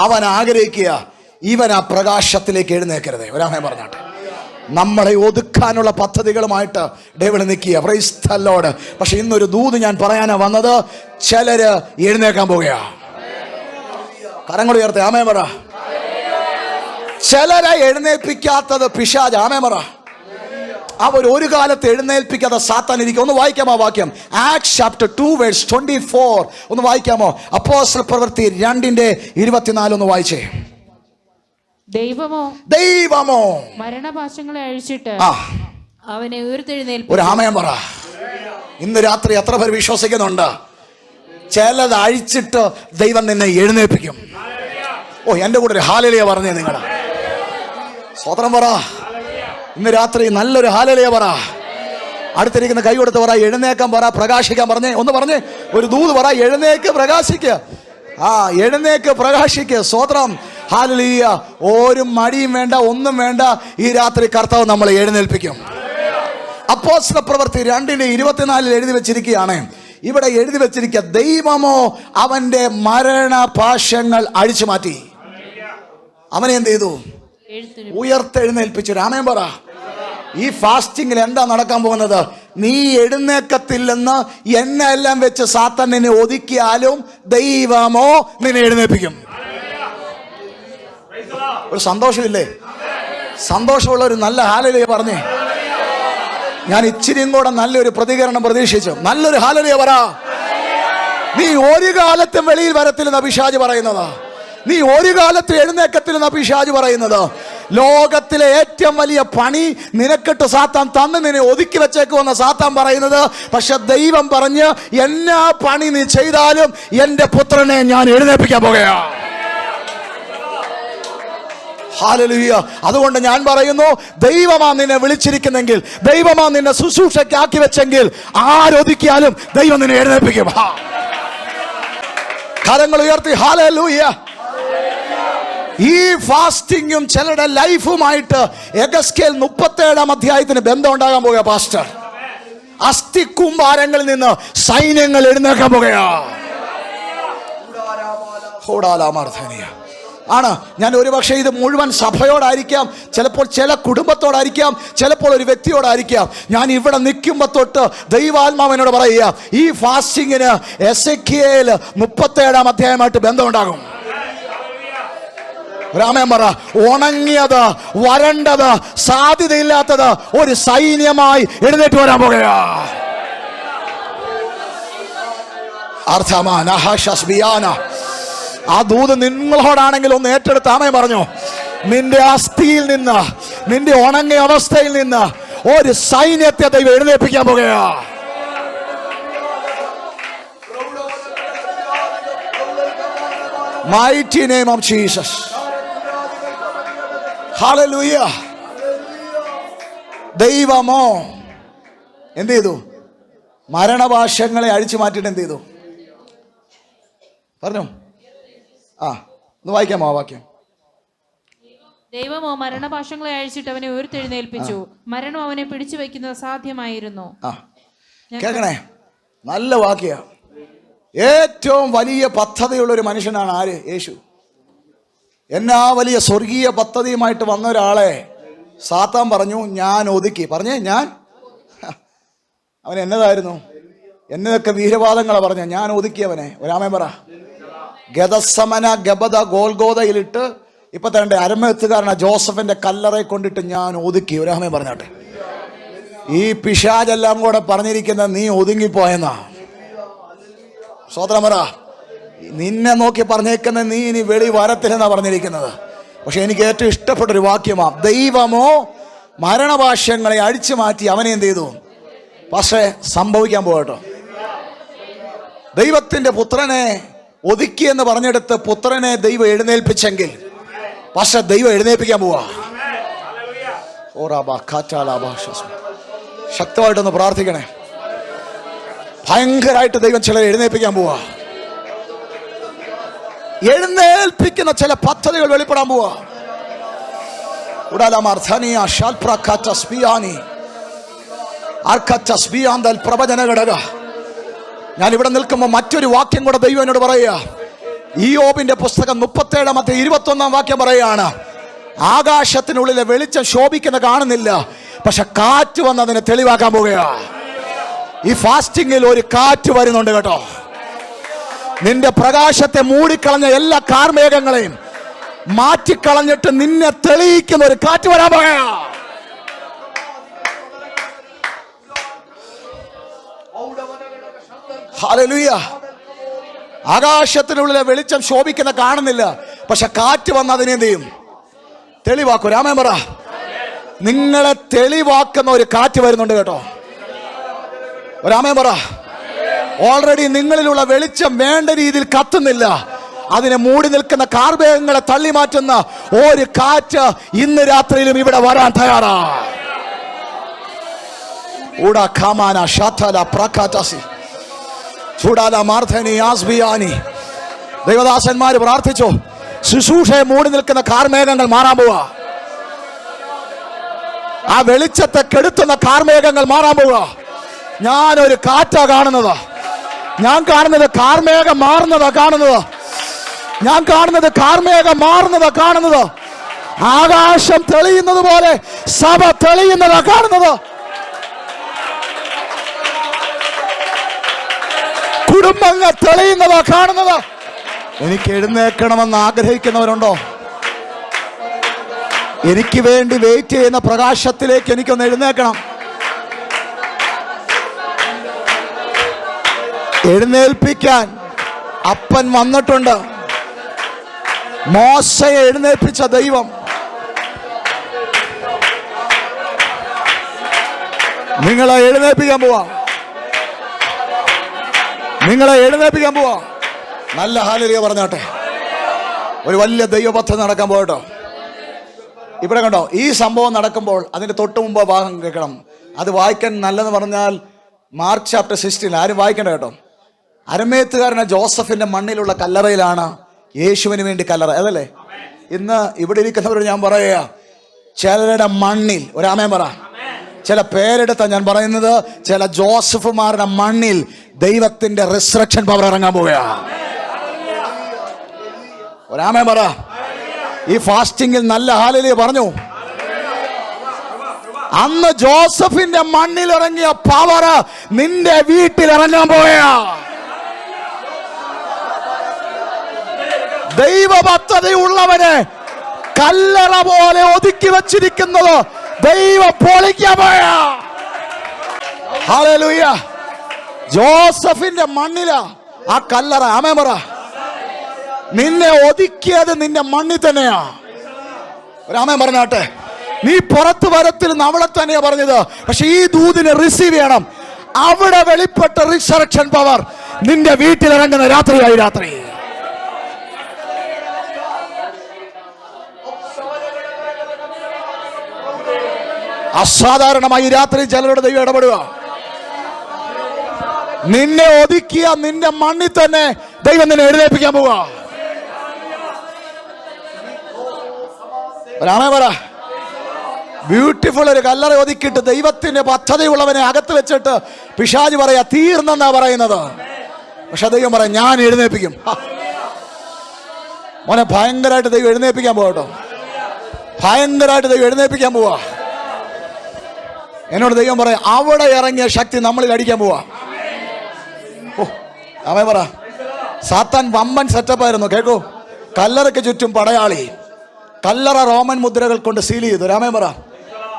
അവൻ ആഗ്രഹിക്കുക ഇവൻ ആ പ്രകാശത്തിലേക്ക് എഴുന്നേൽക്കരുത്. ഒരാമേ പറഞ്ഞാട്ടെ. നമ്മളെ ഒതുക്കാനുള്ള പദ്ധതികളുമായിട്ട് ഡേവിഡ് നിൽക്കുക. Price the Lord. പക്ഷെ ഇന്നൊരു ദൂത് ഞാൻ പറയാനാ വന്നത്. ചിലര് എഴുന്നേക്കാൻ പോകുക. കരങ്ങൾ ഉയർത്തി ആമേ പറ. ചിലരെ എഴുന്നേൽപ്പിക്കാത്തത് പിശാച്. ആമേ പറ. അവർ ഒരു കാലത്ത് എഴുന്നേൽപ്പിക്കാതെ സാത്താൻ ഇരിക്കും. ഒന്ന് വായിക്കാമോ വാക്യം? ആക്ട്സ് ചാപ്റ്റർ 2:24 ഒന്ന് വായിക്കാമോ? അപ്പോസ്തല പ്രവൃത്തി 2:24 ഒന്ന് വായിച്ചേ. ദൈവമോ മരണപാശങ്ങളെ അഴിച്ചിട്ട് അവനെ ഉയർത്തെഴുന്നേൽപ്പിക്കും. ഒരു ആമേൻ പറ. ഇന്ന് രാത്രി എത്ര പേർ വിശ്വസിക്കുന്നുണ്ട്? ചിലത് അഴിച്ചിട്ട് ദൈവം നിന്നെ എഴുന്നേൽപ്പിക്കും. ഓ, എൻ്റെ കൂടെ ഒരു ഹാലലിയ പറഞ്ഞേ നിങ്ങൾ. സ്തോത്രം പറ. ഇന്ന് രാത്രി നല്ലൊരു ഹാലലിയ പറ. അടുത്തിരിക്കുന്ന കൈ കൊടുത്ത് പറ. എഴുന്നേക്കാൻ പറ. പ്രകാശിക്കാൻ പറഞ്ഞേ. ഒന്ന് പറഞ്ഞേ. ഒരു ദൂത് പറ. എഴുന്നേക്ക് പ്രകാശിക്കുക. എഴുന്നേക്ക് പ്രകാശിക്കുക. സ്തോത്രം. ഹല്ലേലൂയ. ഒരു മടിയും വേണ്ട, ഒന്നും വേണ്ട. ഈ രാത്രി കർത്താവ് നമ്മളെ എഴുന്നേൽപ്പിക്കും. അപ്പോസ്തല പ്രവൃത്തി 2:24 എഴുതി വെച്ചിരിക്കുകയാണ്. ഇവിടെ എഴുതി വെച്ചിരിക്കുക, ദൈവമോ അവന്റെ മരണപാശങ്ങൾ അഴിച്ചു മാറ്റി അവനെ എന്ത് ചെയ്തു? ഉയർത്തെഴുന്നേൽപ്പിച്ചു. രാമേൻ പറ. ഈ ഫാസ്റ്റിംഗിൽ എന്താ നടക്കാൻ പോകുന്നത്? നീ എഴുന്നേക്കത്തില്ലെന്ന് എന്നെ എല്ലാം വെച്ച് സാത്താൻ നിന്നെ ഒതുക്കിയാലും ദൈവമോ നിന്നെ എഴുന്നേൽപ്പിക്കും. ഒരു സന്തോഷമില്ലേ? സന്തോഷമുള്ള ഒരു നല്ല ഹാലലുയ പറഞ്ഞേ. ഞാൻ ഇച്ചിരിയും കൂടെ നല്ലൊരു പ്രതികരണം പ്രതീക്ഷിച്ചു. നല്ലൊരു ഹാലലുയ പറ. നീ ഒരു കാലത്തും വെളിയിൽ വരത്തില്ലെന്ന പിശാച് പറയുന്നത്, നീ ഒരു കാലത്തും എഴുന്നേക്കത്തില്ലെന്ന പിശാച് പറയുന്നത്, ലോകത്തിലെ ഏറ്റവും വലിയ പണി നിനക്കിട്ട് സാത്താൻ തന്ന് നിന്നെ ഒതുക്കി വെച്ചേക്കുമെന്ന സാത്താൻ പറയുന്നത്. പക്ഷെ ദൈവം പറഞ്ഞ്, എന്നാ പണി നീ ചെയ്താലും എന്റെ പുത്രനെ ഞാൻ എഴുന്നേൽപ്പിക്കാൻ പോകുകയാ. ഹല്ലേലൂയ. അതുകൊണ്ട് ഞാൻ പറയുന്നു, ദൈവമാ നിന്നെ വിളിച്ചിരിക്കുന്നെങ്കിൽ, ദൈവമാ നിന്നെ ശുശ്രൂഷയ്ക്ക് ആക്കി വെച്ചെങ്കിൽ, ആരൊതുക്കിയാലും ദൈവം നിന്നെ എഴുന്നേൽപ്പിക്കും. കരങ്ങൾ ഉയർത്തി ഹല്ലേലൂയ. ഈ ഫാസ്റ്റിങ്ങും ചിലരുടെ ലൈഫുമായിട്ട് എഗസ്കേൽ 37 അധ്യായത്തിന് ബന്ധം ഉണ്ടാകാൻ പോകുക പാസ്റ്റർ. അസ്ഥിക്കുംഭാരങ്ങളിൽ നിന്ന് സൈന്യങ്ങൾ എഴുന്നേൽക്കാൻ പോകുകയാ. ആണ്. ഞാൻ ഒരുപക്ഷെ ഇത് മുഴുവൻ സഭയോടായിരിക്കാം, ചിലപ്പോൾ ചില കുടുംബത്തോടായിരിക്കാം, ചിലപ്പോൾ ഒരു വ്യക്തിയോടായിരിക്കാം. ഞാൻ ഇവിടെ നിൽക്കുമ്പോൾ തൊട്ട് ദൈവാത്മാവിനോട് പറയുക, ഈ ഫാസ്റ്റിങ്ങിന് എസെക്കിയേൽ 37 അധ്യായമായിട്ട് ബന്ധമുണ്ടാകും. രാമൻ പറ. ഉണങ്ങിയത്, വരണ്ടത്, സാധ്യതയില്ലാത്തത് ഒരു സൈന്യമായി എഴുന്നേറ്റ് വരാൻ പോകുകയാ. ആ ദൂത് നിങ്ങളോടാണെങ്കിൽ ഒന്ന് ഏറ്റെടുത്ത് ആമേൻ പറഞ്ഞു. നിന്റെ അസ്ഥിയിൽ നിന്ന്, നിന്റെ ഉണങ്ങിയ അവസ്ഥയിൽ നിന്ന് ഒരു സൈന്യത്തെ ദൈവം എഴുന്നേൽപ്പിക്കാൻ പോകുകയാ. Mighty name of Jesus. Hallelujah. ദൈവമോ എന്ത് ചെയ്തു? മരണപാശങ്ങളെ അഴിച്ചു മാറ്റിയിട്ട് എന്ത് ചെയ്തു? പറഞ്ഞു. ഒന്ന് വായിക്കാമോ ആ വാക്യം? ദൈവമോ മരണപാശങ്ങളെ അഴിച്ചിട്ട് അവനെ ഉയർത്തെഴുന്നേൽപ്പിച്ചു. മരണം അവനെ പിടിച്ചു വയ്ക്കുന്നത് അസാധ്യമായിരുന്നു. കേൾക്കണേ, നല്ല വാക്യ. ഏറ്റവും വലിയ പദ്ധതിയുള്ള ഒരു മനുഷ്യനാണ് ആര്? യേശു. എന്നാ വലിയ സ്വർഗീയ പദ്ധതിയുമായിട്ട് വന്ന ഒരാളെ സാത്താൻ പറഞ്ഞു ഞാൻ ഒതുക്കി. പറഞ്ഞേ ഞാൻ. അവൻ എന്നതായിരുന്നു? എന്നതൊക്കെ വീരവാദങ്ങളാണ് പറഞ്ഞ. ഞാൻ ഒതുക്കിയവനെ. ഒരാമൻ പറ. ഗദസമന ഗബദ ഗോൽഗോദയിലിട്ട് ഇപ്പൊ തന്റെ അരമത്തുകാരന ജോസഫിന്റെ കല്ലറെ കൊണ്ടിട്ട് ഞാൻ ഒതുക്കി. ഒരാമൻ പറഞ്ഞാട്ടെ. ഈ പിശാചെല്ലാം കൂടെ പറഞ്ഞിരിക്കുന്നത് നീ ഒതുങ്ങിപ്പോയെന്നാ. സ്വതന്ത്രമറ. നിന്നെ നോക്കി പറഞ്ഞേക്കുന്ന നീ ഇനി വെളി വരത്തില്ലെന്നാ പറഞ്ഞിരിക്കുന്നത്. പക്ഷെ എനിക്ക് ഏറ്റവും ഇഷ്ടപ്പെട്ട ഒരു വാക്യമാ, ദൈവമോ മരണപാശങ്ങളെ അഴിച്ചു മാറ്റി അവനെ എന്ത് ചെയ്തു? പക്ഷേ സംഭവിക്കാൻ പോകട്ടോ. ദൈവത്തിന്റെ പുത്രനെ ഒതുക്കിയെന്ന് പറഞ്ഞെടുത്ത് പുത്രനെ ദൈവം എഴുന്നേൽപ്പിച്ചെങ്കിൽ പക്ഷെ ദൈവം എഴുന്നേൽപ്പിക്കാൻ പോവാ. ശക്തമായിട്ടൊന്ന് പ്രാർത്ഥിക്കണേ. ഭയങ്കരമായിട്ട് ദൈവം ചിലരെ എഴുന്നേൽപ്പിക്കാൻ പോവാ. എഴുന്നേൽപ്പിക്കുന്ന ചില പദ്ധതികൾ വെളിപ്പെടാൻ പോവാ. പ്രവചന ഘടക. ഞാൻ ഇവിടെ നിൽക്കുമ്പോൾ മറ്റൊരു വാക്യം കൂടെ ദൈവം എന്നോട് പറയുക. ഇയ്യോബിന്റെ പുസ്തകം 37-21 വാക്യം പറയുകയാണ്, ആകാശത്തിനുള്ളിലെ വെളിച്ചം ശോഭിക്കുന്ന കാണുന്നില്ല, പക്ഷെ കാറ്റ് വന്ന് അതിനെ തെളിവാക്കാൻ പോകുകയാ. ഈ ഫാസ്റ്റിങ്ങിൽ ഒരു കാറ്റ് വരുന്നുണ്ട് കേട്ടോ. നിന്റെ പ്രകാശത്തെ മൂടിക്കളഞ്ഞ എല്ലാ കാർമേഘങ്ങളെയും മാറ്റിക്കളഞ്ഞിട്ട് നിന്നെ തെളിയിക്കുന്ന ഒരു കാറ്റ് വരാൻ പോകുകയാ. ഹല്ലേലൂയ. ആകാശത്തിനുള്ളിലെ വെളിച്ചം ശോഭിക്കുന്ന കാണുന്നില്ല, പക്ഷെ കാറ്റ് വന്ന് അതിനെ എന്ത് ചെയ്യും? തെളിവാക്കും. രാമൻ പറ. നിങ്ങളെ തെളിവാക്കുന്ന ഒരു കാറ്റ് വരുന്നുണ്ട് കേട്ടോ. രാമൻ പറ. ഓൾറെഡി നിങ്ങളിലുള്ള വെളിച്ചം വേണ്ട രീതിയിൽ കത്തുന്നില്ല, അതിനെ മൂടി നിൽക്കുന്ന കാർമേഘങ്ങളെ തള്ളി മാറ്റുന്ന ഒരു കാറ്റ് ഇന്ന് രാത്രിയിലും ഇവിടെ വരാൻ തയ്യാറാ. ദൈവദാസന്മാര് പ്രാർത്ഥിച്ചോ. ശുശ്രൂഷയെ മൂടി നിൽക്കുന്ന കാർമേഘങ്ങൾ മാറാൻ പോവാ. ആ വെളിച്ചത്തെ കെടുത്തുന്ന കാർമേഘങ്ങൾ മാറാൻ പോവാ. ഞാനൊരു കാറ്റാ കാണുന്നത്. ഞാൻ കാണുന്നത് കാർമേഘം മാറുന്നതാ കാണുന്നത്. ഞാൻ കാണുന്നത് കാർമേഘം മാറുന്നതാ കാണുന്നത്. ആകാശം തെളിയുന്നത് പോലെ സഭ തെളിയുന്നതാ കാണുന്നത്. കുടുംബങ്ങൾ തെളിയുന്നതാ കാണുന്നത്. എനിക്ക് എഴുന്നേൽക്കണമെന്ന് ആഗ്രഹിക്കുന്നവരുണ്ടോ? എനിക്ക് വേണ്ടി വെയിറ്റ് ചെയ്യുന്ന പ്രകാശത്തിലേക്ക് എനിക്കൊന്ന് എഴുന്നേൽക്കണം. എഴുന്നേൽപ്പിക്കാൻ അപ്പൻ വന്നിട്ടുണ്ട്. മോശയെ എഴുന്നേൽപ്പിച്ച ദൈവം നിങ്ങളെ എഴുന്നേൽപ്പിക്കാൻ പോവാ. നിങ്ങളെ എഴുന്നേൽപ്പിക്കാൻ പോവാ. നല്ല ഹല്ലേലൂയ പറഞ്ഞാട്ടെ. ഒരു വലിയ ദൈവപദ്ധതി നടക്കാൻ പോകട്ടോ. ഇവിടെ കണ്ടോ, ഈ സംഭവം നടക്കുമ്പോൾ അതിന്റെ തൊട്ട് മുമ്പ് ഭാഗം കേൾക്കണം. അത് വായിക്കാൻ നല്ലതെന്ന് പറഞ്ഞാൽ മാർക്ക് ചാപ്റ്റർ 16. ആരും വായിക്കണ്ട കേട്ടോ. അരമേത്തുകാരനെ ജോസഫിന്റെ മണ്ണിലുള്ള കല്ലറയിലാണ് യേശുവിന് വേണ്ടി കല്ലറ, അതല്ലേ? ഇന്ന് ഇവിടെ ഇരിക്കുന്നവരോട് ഞാൻ പറയുക, ചിലരുടെ മണ്ണിൽ ഒരാമേൻ പറ. ചില പേരെടുത്ത ഞാൻ പറയുന്നത്, ചില ജോസഫുമാരുടെ മണ്ണിൽ ദൈവത്തിന്റെ റിസറക്ഷൻ പവർ ഇറങ്ങാൻ പോവുക. ഒരാമേൻ പറ. ഈ ഫാസ്റ്റിംഗിൽ നല്ല ഹല്ലേലൂയ പറഞ്ഞു. അന്ന് ജോസഫിന്റെ മണ്ണിൽ ഇറങ്ങിയ പവർ നിന്റെ വീട്ടിൽ ഇറങ്ങാൻ പോവുക. ദൈവ പദ്ധതിയുള്ളവനെ കല്ലറ പോലെ ഒതുക്കി വച്ചിരിക്കുന്നത് ദൈവം പൊളിക്കാൻ പോയ. ഹല്ലേലൂയ. ജോസഫിന്റെ മണ്ണിലാ ആ കല്ലറ. ആമേൻ പറ. നിന്നെ ഒതുക്കിയത് നിന്റെ മണ്ണിൽ തന്നെയാ. ഒരാമേൻ പറഞ്ഞാട്ടെ. നീ പുറത്ത് വരത്തില്ലെന്ന് അവളെ തന്നെയാ പറഞ്ഞത്. പക്ഷെ ഈ ദൂതിനെ റിസീവ് ചെയ്യണം. അവിടെ വെളിപ്പെട്ട റിസറക്ഷൻ പവർ നിന്റെ വീട്ടിൽ ഇറങ്ങുന്ന രാത്രിയായി രാത്രി. അസാധാരണമായി രാത്രി ചിലരുടെ ദൈവം ഇടപെടുക. നിന്നെ ഒതുക്കിയ നിന്റെ മണ്ണിൽ തന്നെ ദൈവം നിന്നെ എഴുന്നേൽപ്പിക്കാൻ പോവുക. ഒരാമേ പറ. ബ്യൂട്ടിഫുൾ ഒരു കല്ലറ ഒതുക്കിയിട്ട് ദൈവത്തിന്റെ പദ്ധതിയുള്ളവനെ അകത്ത് വെച്ചിട്ട് പിശാച് പറയാ തീർന്നെന്നാ പറയുന്നത്. പക്ഷെ ദൈവം പറയാം ഞാൻ എഴുന്നേൽപ്പിക്കും. മോനെ ഭയങ്കരമായിട്ട് ദൈവം എഴുന്നേൽപ്പിക്കാൻ പോകട്ടോ. ഭയങ്കരമായിട്ട് ദൈവം എഴുന്നേൽപ്പിക്കാൻ പോവാ. എന്നോട് ദൈവം പറയാം അവിടെ ഇറങ്ങിയ ശക്തി നമ്മളിൽ അടിക്കാൻ പോവാ. അവൻ പറ. സാത്താൻ വമ്പൻ സെറ്റപ്പായിരുന്നു. കേൾക്കൂ. കല്ലറയ്ക്ക് ചുറ്റും പടയാളി. കല്ലറ റോമൻ മുദ്രകൾ കൊണ്ട് സീൽ ചെയ്തു. രാമൻ പറ.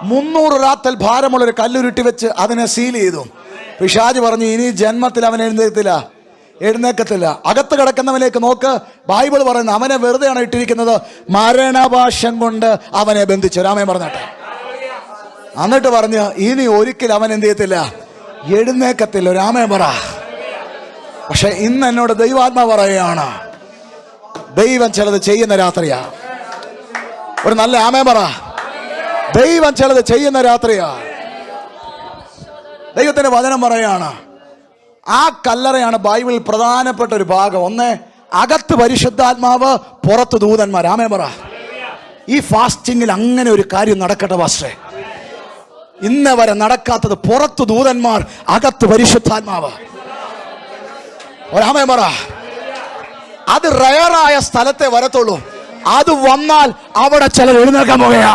300 റാത്തൽ ഭാരമുള്ളൊരു കല്ലുരുട്ടി വെച്ച് അതിനെ സീൽ ചെയ്തു. പിശാച് പറഞ്ഞു ഇനി ജന്മത്തിൽ അവൻ എഴുന്നേക്കത്തില്ല. അകത്ത് കിടക്കുന്നവനേക്ക് നോക്ക്. ബൈബിൾ പറയുന്നത് അവനെ വെറുതെയാണ് ഇട്ടിരിക്കുന്നത്. മരണപാശം കൊണ്ട് അവനെ ബന്ധിച്ചു. രാമൻ പറഞ്ഞാട്ടെ. എന്നിട്ട് പറഞ്ഞ് ഇനി ഒരിക്കലും അവൻ എന്ത് ചെയ്യത്തില്ല, എഴുന്നേക്കത്തില്ല. രാമൻ പറ. പക്ഷെ ഇന്ന് എന്നോട് ദൈവാത്മാ പറയുകയാണ്, ദൈവം ചിലത് ചെയ്യുന്ന രാത്രിയാ. ഒരു നല്ല ആമേൻ പറ. ദൈവം ചിലത് ചെയ്യുന്ന രാത്രിയാ. ദൈവത്തിന്റെ വചനം പറയാണ്, ആ കല്ലറയാണ് ബൈബിളിൽ പ്രധാനപ്പെട്ട ഒരു ഭാഗം. ഒന്ന്, അകത്ത് പരിശുദ്ധാത്മാവ്, പുറത്ത് ദൂതന്മാർ. ആമേൻ പറ. ഈ ഫാസ്റ്റിങ്ങിൽ അങ്ങനെ ഒരു കാര്യം നടക്കട്ടെ പാസ്റ്ററെ. ഇന്ന് വരെ നടക്കാത്തത്. പുറത്ത് ദൂതന്മാർ, അകത്ത് പരിശുദ്ധാത്മാവ്. ഒരാമേൻ പറ. അത് റയറായ സ്ഥലത്തെ വരത്തുള്ളൂ. അത് വന്നാൽ അവിടെ ചിലർ എഴുന്നേൽക്കാൻ പോവുകയാ.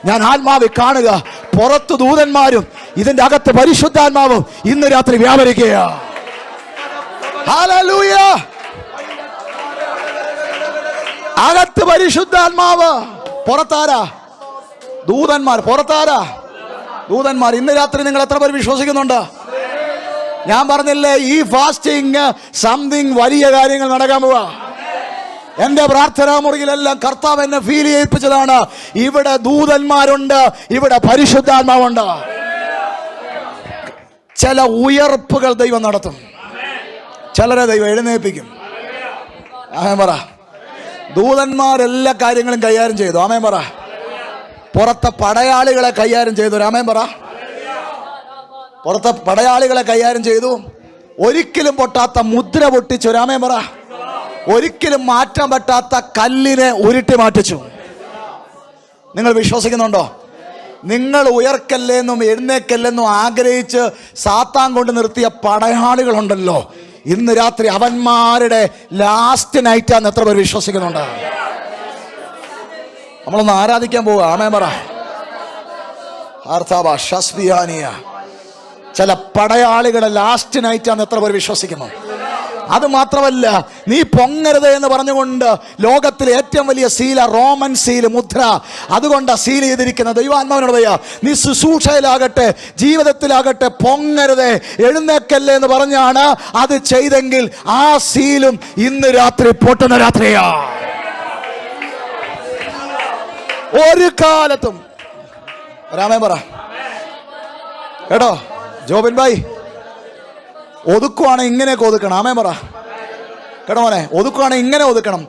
ഞാൻ ആത്മാവിൽ കാണുക, പുറത്ത് ദൂതന്മാരും ഇതിന്റെ അകത്ത് പരിശുദ്ധാത്മാവും ഇന്ന് രാത്രി വ്യാപരിക്കുക. ഹല്ലേലൂയ. അകത്ത് പരിശുദ്ധാത്മാവ്, പുറത്താരാ? ദൂതന്മാർ. പുറത്താരാ? ദൂതന്മാർ. ഇന്ന് രാത്രി നിങ്ങൾ എത്ര പേർ വിശ്വസിക്കുന്നുണ്ട്? ഞാൻ പറഞ്ഞില്ലേ, ഈ ഫാസ്റ്റിംഗ് സംതിങ് വലിയ കാര്യങ്ങൾ നടക്കാൻ പോവാ. എന്റെ പ്രാർത്ഥനാ മുറിയിലെല്ലാം കർത്താവ് എന്നെ ഫീൽ ചെയ്യിപ്പിച്ചതാണ്. ഇവിടെ ദൂതന്മാരുണ്ട്, ഇവിടെ പരിശുദ്ധാത്മാവുണ്ട്. ചില ഉയർപ്പുകൾ ദൈവം നടത്തും, ചിലരെ ദൈവം എഴുന്നേൽപ്പിക്കും. ആമേൻ പറ. ദൂതന്മാർ എല്ലാ കാര്യങ്ങളും കൈകാര്യം ചെയ്തു. ആമേൻ പറ. പുറത്തെ പടയാളികളെ കൈകാര്യം ചെയ്തു. ആമേൻ പറ. പുറത്തെ പടയാളികളെ കൈകാര്യം ചെയ്തു. ഒരിക്കലും പൊട്ടാത്ത മുദ്ര പൊട്ടിച്ചു. ആമേൻ പറ. ഒരിക്കലും മാറ്റാൻ പറ്റാത്ത കല്ലിനെ ഉരുട്ടി മാറ്റിച്ചു. നിങ്ങൾ വിശ്വസിക്കുന്നുണ്ടോ? നിങ്ങൾ ഉയർക്കല്ലെന്നും എഴുന്നേക്കല്ലെന്നും ആഗ്രഹിച്ച് സാത്താൻ കൊണ്ട് നിർത്തിയ പടയാളികളുണ്ടല്ലോ, ഇന്ന് രാത്രി അവന്മാരുടെ ലാസ്റ്റ് നൈറ്റാന്ന് എത്ര പേർ വിശ്വസിക്കുന്നുണ്ട്? നമ്മളൊന്ന് ആരാധിക്കാൻ പോവുക. ആമേൻ പറ. ചില പടയാളികളുടെ ലാസ്റ്റ് നൈറ്റാന്ന് എത്ര പേർ വിശ്വസിക്കുന്നു? അത് മാത്രമല്ല, നീ പൊങ്ങരുത് എന്ന് പറഞ്ഞുകൊണ്ട് ലോകത്തിലെ ഏറ്റവും വലിയ സീല, റോമൻ സീല്, മുദ്ര, അതുകൊണ്ട് സീൽ ചെയ്തിരിക്കുന്ന ദൈവാത്മാവിനോട് പറയാ, നീ ശുശ്രൂഷയിലാകട്ടെ ജീവിതത്തിലാകട്ടെ പൊങ്ങരുത്, എഴുന്നേക്കല്ലേ എന്ന് പറഞ്ഞാണ് അത് ചെയ്തെങ്കിൽ ആ സീലും ഇന്ന് രാത്രി പൊട്ടുന്ന രാത്രിയാ. ഒരു കാലത്തും രാമേ പറ കേട്ടോ. ജോബിൻ ഭായി, ഒതുക്കുവാണ് ഇങ്ങനെയൊക്കെ ഒതുക്കണം. ആമേ പറ കേട്ടോ മോനെ. ഒതുക്കുവാണ് ഇങ്ങനെ ഒതുക്കണം.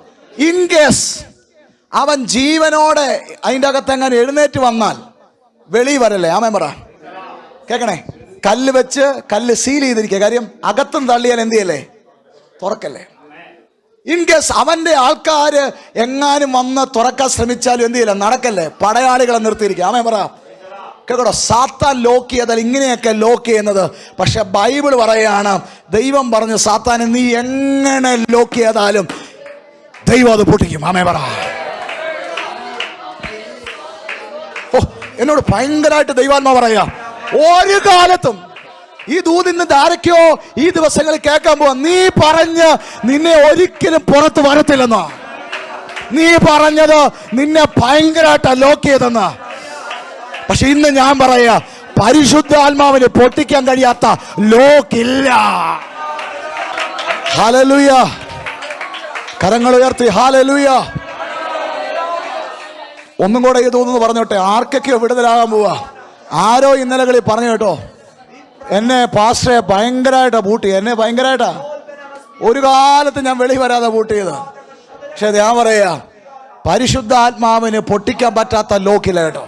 ഇൻ കേസ് അവൻ ജീവനോടെ അതിൻ്റെ അകത്തെങ്ങനെ എഴുന്നേറ്റ് വന്നാൽ വെളി വരല്ലേ. ആമേ പറ കേൾക്കണേ. കല്ല് വെച്ച് കല്ല് സീൽ ചെയ്തിരിക്കുക. കാര്യം അകത്തും തള്ളിയാൽ എന്ത് ചെയ്യല്ലേ? തുറക്കല്ലേ. ഇൻ കേസ് അവൻ്റെ ആൾക്കാർ എങ്ങാനും വന്ന് തുറക്കാൻ ശ്രമിച്ചാലും എന്ത് ചെയ്യില്ല? നടക്കല്ലേ. പടയാളികളെ നിർത്തിയിരിക്കുക. ആമേ പറ കേട്ടോ. സാത്താൻ ലോക്ക് ചെയ്താൽ ഇങ്ങനെയൊക്കെ ലോക്ക് ചെയ്യുന്നത്. പക്ഷെ ബൈബിൾ പറയാണ്, ദൈവം പറഞ്ഞു സാത്താനെ നീ എങ്ങനെ ലോക്ക് ചെയ്താലും ദൈവം അത് പൊട്ടിക്കും. ആമേ പറ. ഓ, എന്നോട് ഭയങ്കരമായിട്ട് ദൈവാത്മാ പറയാ, ഒരു കാലത്തും ഈ ദൂതിന്ന് ധാരക്കോ ഈ ദിവസങ്ങളിൽ കേൾക്കാൻ പോവാ, നീ പറഞ്ഞ് നിന്നെ ഒരിക്കലും പുറത്ത് വരത്തില്ലെന്നോ, നീ പറഞ്ഞത് നിന്നെ ഭയങ്കരമായിട്ട് ലോക്ക് ചെയ്തെന്ന്. പക്ഷെ ഇന്ന് ഞാൻ പറയാ, പരിശുദ്ധാത്മാവിന് പൊട്ടിക്കാൻ കഴിയാത്ത ലോക്കില്ല. ഹല്ലേലൂയ. കരങ്ങൾ ഉയർത്തി ഹല്ലേലൂയ. ഒന്നും കൂടെ ഈ തോന്നുന്നു പറഞ്ഞോട്ടെ. ആർക്കൊക്കെയോ വിടുതലാകാൻ പോവാ. ആരോ ഇന്നലകളിൽ പറഞ്ഞു കേട്ടോ, എന്നെ പാസ്റ്ററെ ഭയങ്കരമായിട്ടാ പൂട്ടി, എന്നെ ഭയങ്കരമായിട്ടാ ഒരു കാലത്ത് ഞാൻ വെളി വരാതെ പൂട്ടിയത്. പക്ഷെ ഞാൻ പറയാ, പരിശുദ്ധാത്മാവിന് പൊട്ടിക്കാൻ പറ്റാത്ത ലോക്കില്ല കേട്ടോ.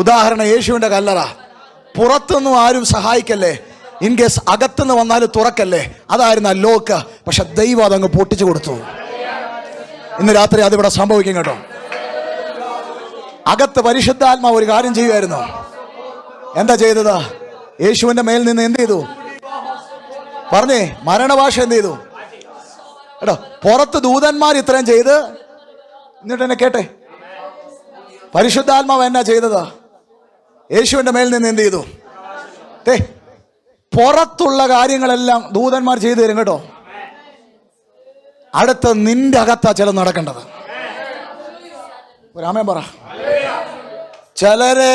ഉദാഹരണം, യേശുവിൻ്റെ കല്ലറ. പുറത്തുനിന്നും ആരും സഹായിക്കല്ലേ, ഇൻ കേസ് അകത്തുനിന്ന് വന്നാലും തുറക്കല്ലേ, അതായിരുന്നു ആ ലോക്ക്. പക്ഷെ ദൈവം അതങ്ങ് പൊട്ടിച്ചു കൊടുത്തു. ഇന്ന് രാത്രി അതിവിടെ സംഭവിക്കും കേട്ടോ. അകത്ത് പരിശുദ്ധാത്മാവ് ഒരു കാര്യം ചെയ്യുമായിരുന്നു. എന്താ ചെയ്തത്? യേശുവിന്റെ മേൽ നിന്ന് എന്ത് ചെയ്തു? പറഞ്ഞേ, മരണഭാഷ എന്ത് ചെയ്തു കേട്ടോ. പുറത്ത് ദൂതന്മാർ ഇത്രയും ചെയ്ത്, എന്നിട്ട് എന്നെ കേട്ടെ, പരിശുദ്ധാത്മാവ് എന്നാ ചെയ്തത്? യേശുവിന്റെ മേൽ നിന്ന് എന്ത് ചെയ്തു? പുറത്തുള്ള കാര്യങ്ങളെല്ലാം ദൂതന്മാർ ചെയ്തു തരും കേട്ടോ. അടുത്ത് നിന്റെ അകത്താ ചിലത് നടക്കേണ്ടത്. രാമൻ പറ. ചിലരെ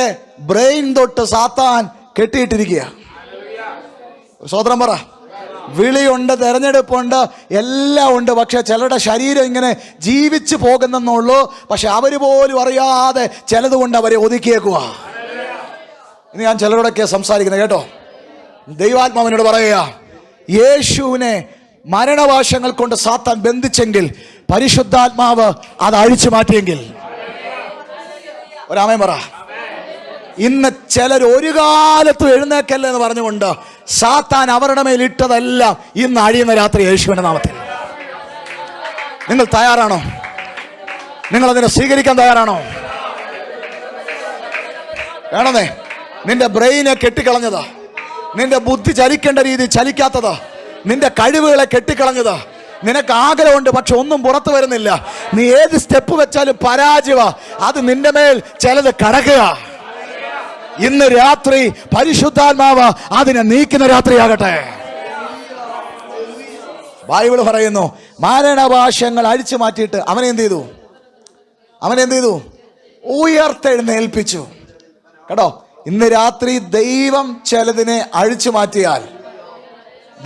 ബ്രെയിൻ തൊട്ട് സാത്താൻ കെട്ടിയിട്ടിരിക്കുക. സ്വതന്ത്രം പറ. വിളിയുണ്ട്, തെരഞ്ഞെടുപ്പുണ്ട്, എല്ലാം ഉണ്ട്. പക്ഷെ ചിലരുടെ ശരീരം ഇങ്ങനെ ജീവിച്ചു പോകുന്നെന്നുള്ളൂ. പക്ഷെ അവർ പോലും അറിയാതെ ചിലതുകൊണ്ട് അവരെ ഒതുക്കിയേക്കുക. ഇനി ഞാൻ ചിലരോടൊക്കെ സംസാരിക്കുന്നത് കേട്ടോ. ദൈവാത്മാവിനോട് പറയുക, യേശുവിനെ മരണവാശങ്ങൾ കൊണ്ട് സാത്താൻ ബന്ധിച്ചെങ്കിൽ പരിശുദ്ധാത്മാവ് അത് അഴിച്ചു മാറ്റിയെങ്കിൽ ഒരാമേൻ പറ. ഇന്ന് ചിലർ ഒരു കാലത്തും എഴുന്നേക്കല്ലേ എന്ന് പറഞ്ഞുകൊണ്ട് സാത്താൻ അവരുടെ മേൽ ഇട്ടതെല്ലാം ഇന്ന് അഴിയുന്ന രാത്രി യേശുവിന്റെ നാമത്തിൽ. നിങ്ങൾ തയ്യാറാണോ? നിങ്ങൾ അതിനെ സ്വീകരിക്കാൻ തയ്യാറാണോ? വേണമെന്നേ. നിന്റെ ബ്രെയിനെ കെട്ടിക്കളഞ്ഞതാ, നിന്റെ ബുദ്ധി ചലിക്കേണ്ട രീതി ചലിക്കാത്തതാ, നിന്റെ കഴിവുകളെ കെട്ടിക്കളഞ്ഞതാ. നിനക്ക് ആഗ്രഹമുണ്ട്, പക്ഷെ ഒന്നും പുറത്തു വരുന്നില്ല. നീ ഏത് സ്റ്റെപ്പ് വെച്ചാലും പരാജയമാ. അത് നിന്റെ മേൽ ചിലത് കടക്കുക. ഇന്ന് രാത്രി പരിശുദ്ധാത്മാവ് അതിനെ നീക്കുന്ന രാത്രിയാകട്ടെ. ബൈബിൾ പറയുന്നു, മരണഭാഷങ്ങൾ അഴിച്ചു മാറ്റിയിട്ട് അവനെന്ത് ചെയ്തു? ഉയർത്തെഴുന്നേൽപ്പിച്ചു കേട്ടോ. ഇന്ന് രാത്രി ദൈവം ചിലതിനെ അഴിച്ചു മാറ്റിയാൽ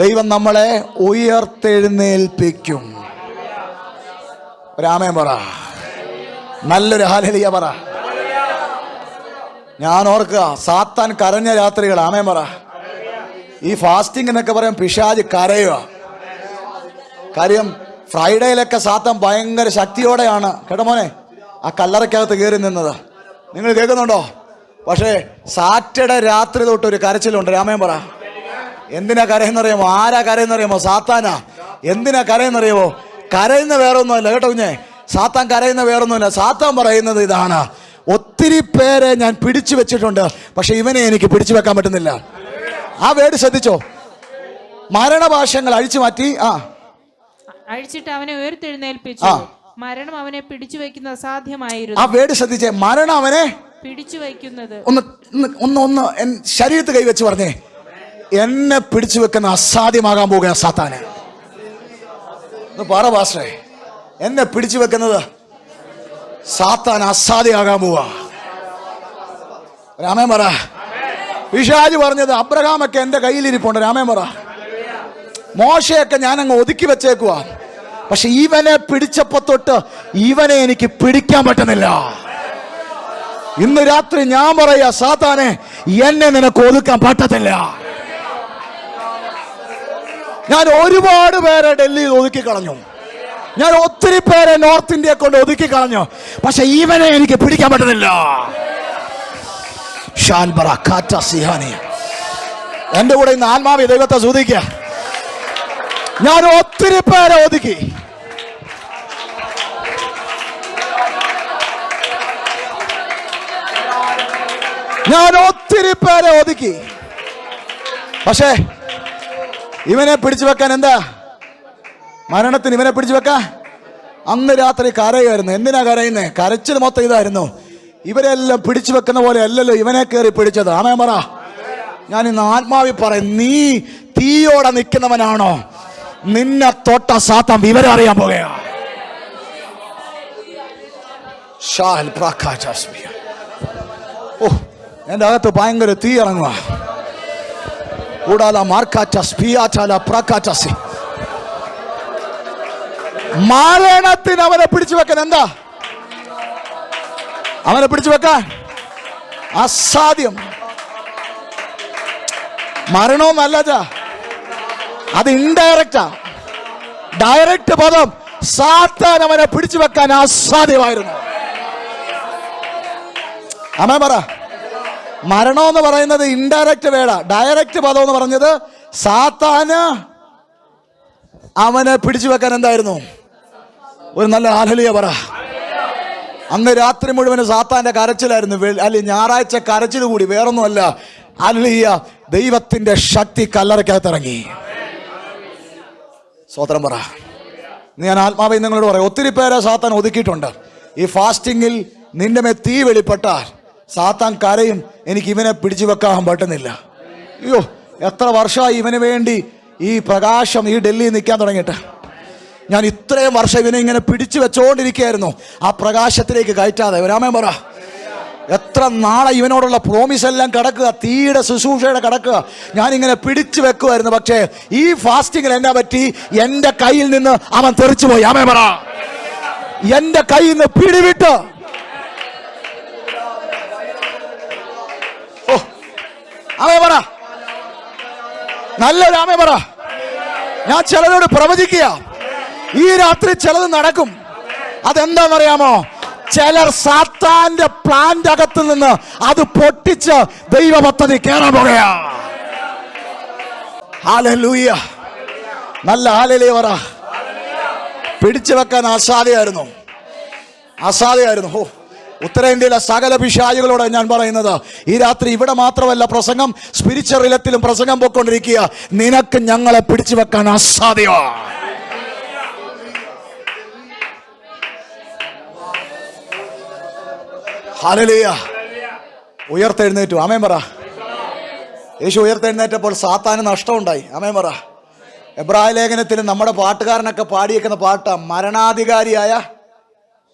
ദൈവം നമ്മളെ ഉയർത്തെഴുന്നേൽപ്പിക്കും. ഒരാമേൻ പറ. നല്ലൊരു ഹല്ലേലൂയ പറ. ഞാൻ ഓർക്കുക, സാത്താൻ കരഞ്ഞ രാത്രികൾ. ആമേൻ പറ. ഈ ഫാസ്റ്റിംഗ് എന്നൊക്കെ പറയും, പിശാച് കരയുക. കാര്യം ഫ്രൈഡേയിലൊക്കെ സാത്താൻ ഭയങ്കര ശക്തിയോടെയാണ് കേട്ടോ മോനെ ആ കല്ലറയ്ക്കകത്ത് കയറി നിന്നത്. നിങ്ങൾ കേൾക്കുന്നുണ്ടോ? പക്ഷേ സാറ്റർഡേ രാത്രി തൊട്ട് ഒരു കരച്ചിലുണ്ട്. രാമേൻ പറ. എന്തിനാ കരയെന്നറിയാമോ? ആരാ കരയെന്നറിയാമോ? സാത്താനാ. എന്തിനാ കരയെന്നറിയാമോ? കരയുന്ന വേറൊന്നുമല്ല കേട്ടോ കുഞ്ഞെ. സാത്താൻ കരയുന്ന വേറൊന്നുമില്ല. സാത്താൻ പറയുന്നത് ഇതാണ്, ഒത്തിരി പേരെ ഞാൻ പിടിച്ചു വെച്ചിട്ടുണ്ട്, പക്ഷെ ഇവനെ എനിക്ക് പിടിച്ചു വെക്കാൻ പറ്റുന്നില്ല. ആ വേട് ശ്രദ്ധിച്ചോ, മരണഭാഷങ്ങൾ അഴിച്ചു മാറ്റി. അഴിച്ചിട്ട് അവനെ ഉയർത്തെഴുന്നേൽപ്പിച്ചു. മരണം അവനെ പിടിച്ചു വയ്ക്കുന്നത് അസാധ്യമായിരുന്നു. ആ വേട് ശ്രദ്ധിച്ചേ, മരണം അവനെ പിടിച്ചു വയ്ക്കുന്നത്. ഒന്ന് ശരീരത്ത് കൈവച്ച് പറഞ്ഞേ, എന്നെ പിടിച്ചു വെക്കുന്ന അസാധ്യമാകാൻ പോകുക സാത്താന്. പറ പാസ്റ്ററേ, എന്നെ പിടിച്ചു വെക്കുന്നത് സാത്താൻ അസാധ്യമാകാൻ പോവാ. രാമേ പറ. പിശാച് പറഞ്ഞത് അബ്രഹാമൊക്കെ എന്റെ കയ്യിലിരിപ്പുണ്ട്. രാമേ പറ. മോശയൊക്കെ ഞാൻ അങ്ങ് ഒതുക്കി വെച്ചേക്കുവാ, പക്ഷെ ഇവനെ പിടിച്ചപ്പോ തൊട്ട് ഇവനെ എനിക്ക് പിടിക്കാൻ പറ്റുന്നില്ല. ഇന്ന് രാത്രി ഞാൻ പറയാ, സാത്താനെ എന്നെ നിനക്ക് ഒതുക്കാൻ പറ്റത്തില്ല. ഞാൻ ഒരുപാട് പേരെ ഡൽഹിയിൽ ഒതുക്കി കളഞ്ഞു, ഞാൻ ഒത്തിരി പേരെ നോർത്ത് ഇന്ത്യയെ കൊണ്ട് ഒതുക്കി കളഞ്ഞു, പക്ഷെ ഇവനെ എനിക്ക് പിടിക്കാൻ പറ്റുന്നില്ല. എന്റെ കൂടെ ഇന്ന് ആത്മാവി ദൈവത്തെ സ്തുതിക്ക. ഞാൻ ഒത്തിരി പേരെ ഒതുക്കി, പക്ഷേ ഇവനെ പിടിച്ചു വെക്കാൻ എന്താ, മരണത്തിന് ഇവനെ പിടിച്ചു വെക്കാൻ അന്ന് രാത്രി കരയായിരുന്നു. എന്തിനാ കരയുന്നേ? കരച്ചിൽ മൊത്തം ഇതായിരുന്നു. ഇവരെല്ലാം പിടിച്ചു വെക്കുന്ന പോലെ അല്ലല്ലോ ഇവനെ കയറി പിടിച്ചത്. ആമേൻ പറ. ഞാൻ ഇന്ന് ആത്മാവി പറയും, നീ തീയോടെ നിൽക്കുന്നവനാണോ? നിന്നെ തൊട്ട സാത്താൻ വിവരം അറിയാൻ പോകുക. ഓ, എന്റെ അകത്ത് ഭയങ്കര തീ ഇറങ്ങുക. കൂടാതെ മരണത്തിന് അവനെ പിടിച്ചു വെക്കാൻ എന്താ, അവനെ പിടിച്ചു വെക്കാൻ അസാധ്യം. മരണവുമല്ല, അത് ഇൻഡയറക്റ്റാ. ഡയറക്റ്റ് പദം സാത്താൻ അവനെ പിടിച്ചു വെക്കാൻ അസാധ്യമായിരുന്നു. ആമേൻ പറ. മരണം എന്ന് പറയുന്നത് ഇൻഡയറക്റ്റ് വേടാ. ഡയറക്റ്റ് പദം എന്ന് പറഞ്ഞത് സാത്താന് അവനെ പിടിച്ചു വെക്കാൻ എന്തായിരുന്നു? ഒരു നല്ല ഹല്ലേലൂയ പറ. അന്ന് രാത്രി മുഴുവൻ സാത്താന്റെ കരച്ചിലായിരുന്നു. അല്ലെ, ഞായറാഴ്ച കരച്ചിൽ കൂടി, വേറൊന്നുമല്ല. ഹല്ലേലൂയ, ദൈവത്തിന്റെ ശക്തി കല്ലറയ്ക്കകത്തിറങ്ങി. സ്വതന്ത്രം പറ. ഞാൻ ആത്മാവെ നിങ്ങളോട് പറയാം, ഒത്തിരി പേരെ സാത്താൻ ഒതുക്കിയിട്ടുണ്ട്. ഈ ഫാസ്റ്റിങ്ങിൽ നിന്റെ മേ തീ വെളിപ്പെട്ടാൽ സാത്താൻ കരയും, എനിക്ക് ഇവനെ പിടിച്ചു വെക്കാൻ പറ്റുന്നില്ല. അയ്യോ, എത്ര വർഷമായി ഇവന് വേണ്ടി ഈ പ്രകാശം ഈ ഡൽഹിയിൽ നിൽക്കാൻ തുടങ്ങിയിട്ട്. ഞാൻ ഇത്രയും വർഷം ഇവനെ ഇങ്ങനെ പിടിച്ചു വെച്ചോണ്ടിരിക്കുകയായിരുന്നു, ആ പ്രകാശത്തിലേക്ക് കയറ്റാതെ. ആമേൻ പറ. എത്ര നാളെ ഇവനോടുള്ള പ്രോമിസ് എല്ലാം കിടക്കുക, തീയുടെ ശുശ്രൂഷയുടെ കിടക്കുക. ഞാനിങ്ങനെ പിടിച്ചു വെക്കുമായിരുന്നു. പക്ഷേ ഈ ഫാസ്റ്റിങ്ങിൽ എന്നാ പറ്റി? എൻ്റെ കയ്യിൽ നിന്ന് അവൻ തെറിച്ചു പോയി. ആമേൻ പറ. എൻ്റെ കയ്യിൽ നിന്ന് പിടിവിട്ട്. ഓ, ആമേൻ പറ. നല്ലൊരു ആമേൻ പറ. ഞാൻ ചിലരോട് പ്രവചിക്കുക, ഈ രാത്രി ചിലത് നടക്കും. അതെന്താണെന്നറിയാമോ? ചിലർ സാത്താന്റെ പ്ലാന്റ് അകത്ത് നിന്ന് അത് പൊട്ടിച്ച് ദൈവ പദ്ധതി കയറാൻ പോകുകയാ. ഹല്ലേലൂയ, നല്ല ഹല്ലേലൂയ പറ. പിടിച്ചു വെക്കാൻ അസാധ്യമായിരുന്നു. ഓ, ഉത്തരേന്ത്യയിലെ സകല പിശാചുകളോട് ഞാൻ പറയുന്നത്, ഈ രാത്രി ഇവിടെ മാത്രമല്ല പ്രസംഗം, സ്പിരിച്വൽ ഇലത്തിലും പ്രസംഗം പോയിക്കൊണ്ടിരിക്കുക. നിനക്ക് ഞങ്ങളെ പിടിച്ചു വെക്കാൻ അസാധ്യമാണ്. ഹല്ലേലൂയ. ഉയർത്തെഴുന്നേറ്റു. ആമേൻ പറ. യേശു ഉയർത്തെഴുന്നേറ്റപ്പോൾ സാത്താന് നഷ്ടമുണ്ടായി. ആമേൻ പറ. എബ്രായ ലേഖനത്തിൽ നമ്മുടെ പാട്ടുകാരനൊക്കെ പാടിയേക്കുന്ന പാട്ട്, മരണാധികാരിയായ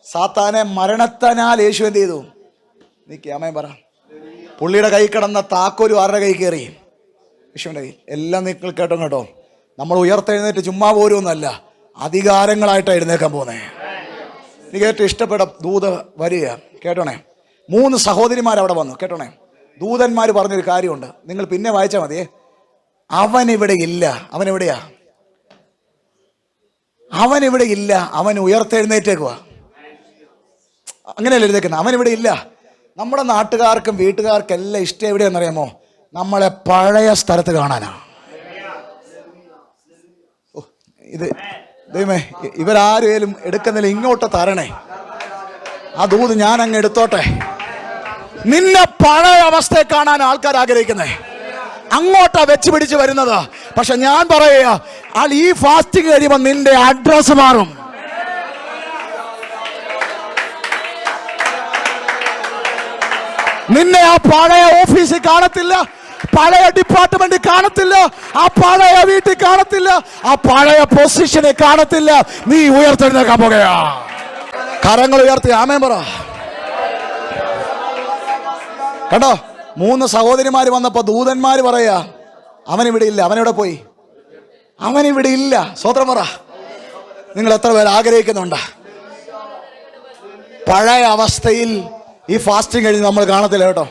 സാത്താനെ മരണത്തിനാൽ യേശു എന്ത് ചെയ്തു? നീക്കി. ആമേൻ പറ. പുള്ളിയുടെ കൈ കിടന്ന താക്കോല് ആരുടെ കൈ കയറി? യേശുവിൻ്റെ കൈ. എല്ലാം നിങ്ങൾ കേട്ടോ കേട്ടോ. നമ്മൾ ഉയർത്തെഴുന്നേറ്റ് ചുമ്മാ പോരുമെന്നല്ല, അധികാരങ്ങളായിട്ടാണ് എഴുന്നേക്കാൻ പോകുന്നത്. എനിക്ക് ഏറ്റവും ഇഷ്ടപ്പെട്ട ദൂത് വരിക കേട്ടോണേ. 3 സഹോദരിമാർ അവിടെ വന്നു. കേട്ടോണേ, ദൂതന്മാർ പറഞ്ഞൊരു കാര്യമുണ്ട്, നിങ്ങൾ പിന്നെ വായിച്ചാൽ മതിയേ. അവനിവിടെ ഇല്ല. അവനെവിടെയാ? അവനിവിടെ ഇല്ല. അവൻ ഉയർത്തെഴുന്നേറ്റേക്കുവാ. അങ്ങനെയല്ല എഴുതേക്കുന്നത്. അവനിവിടെ ഇല്ല. നമ്മുടെ നാട്ടുകാർക്കും വീട്ടുകാർക്കും എല്ലാം ഇഷ്ടം എവിടെയാണെന്നറിയാമോ? നമ്മളെ പഴയ സ്ഥലത്ത് കാണാനാ. ഇത് ദൈവമേ, ഇവരാരും എടുക്കുന്നില്ല, ഇങ്ങോട്ട് തരണേ. ആ ദൂത് ഞാൻ അങ്ങ് എടുത്തോട്ടെ. നിന്നെ പഴയ അവസ്ഥയെ കാണാൻ ആൾക്കാർ ആഗ്രഹിക്കുന്നേ, അങ്ങോട്ടാ വെച്ച് പിടിച്ച് വരുന്നത്. പക്ഷെ ഞാൻ പറയുക, ഈ ഫാസ്റ്റിംഗ് കഴിയുമ്പോൾ നിന്റെ അഡ്രസ് മാറും. നിന്നെ ആ പഴയ ഓഫീസിൽ കാണത്തില്ല, പഴയ ഡിപ്പാർട്ട്മെന്റ് കാണത്തില്ല, ആ പഴയ വീട്ടിൽ കാണത്തില്ല, ആ പഴയ പൊസിഷനെ കാണത്തില്ല. നീ ഉയർത്തെഴുന്നേക്കാൻ പോകുകയാ. കരങ്ങൾ ഉയർത്തി ആമേൻ പറ. കണ്ടോ, 3 സഹോദരിമാര് വന്നപ്പോ ദൂതന്മാര് പറയാ, അവനിവിടെ ഇല്ല. അവനെവിടെ പോയി? അവനിവിടെ ഇല്ല. സ്വതന്ത്രം പറ. നിങ്ങൾ എത്ര പേര് ആഗ്രഹിക്കുന്നുണ്ട് പഴയ അവസ്ഥയിൽ ഈ ഫാസ്റ്റിംഗ് കഴിഞ്ഞ് നമ്മൾ കാണത്തില്ല കേട്ടോ,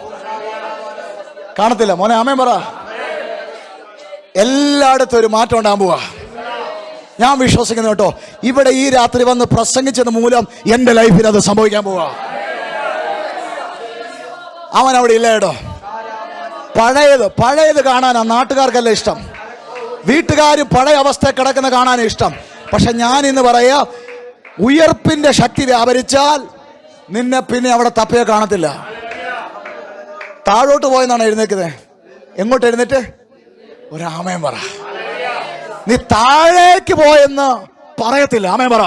കാണത്തില്ല മോനെ. ആമേൻ പറ. എല്ലായിടത്തും ഒരു മാറ്റം ഉണ്ടാകാൻ പോവാ. ഞാൻ വിശ്വസിക്കുന്നു കേട്ടോ. ഇവിടെ ഈ രാത്രി വന്ന് പ്രസംഗിച്ചത് മൂലം എന്റെ ലൈഫിൽ അത് സംഭവിക്കാൻ പോവാ. അവൻ അവിടെ ഇല്ല കേട്ടോ. പഴയത് കാണാനാ നാട്ടുകാർക്കല്ല ഇഷ്ടം, വീട്ടുകാർ പഴയ അവസ്ഥ കിടക്കുന്ന കാണാൻ ഇഷ്ടം. പക്ഷെ ഞാൻ ഇന്ന് പറയാ, ഉയർപ്പിന്റെ ശക്തി വ്യാപരിച്ചാൽ നിന്നെ പിന്നെ അവിടെ തപ്പയെ കാണത്തില്ല. താഴോട്ട് പോയെന്നാണ് എഴുന്നേക്കുന്നത്. എങ്ങോട്ട് എഴുന്നേറ്റ്? ഒരാമേൻ പറ. നീ താഴേക്ക് പോയെന്ന് പറയത്തില്ല. ആമേൻ പറ.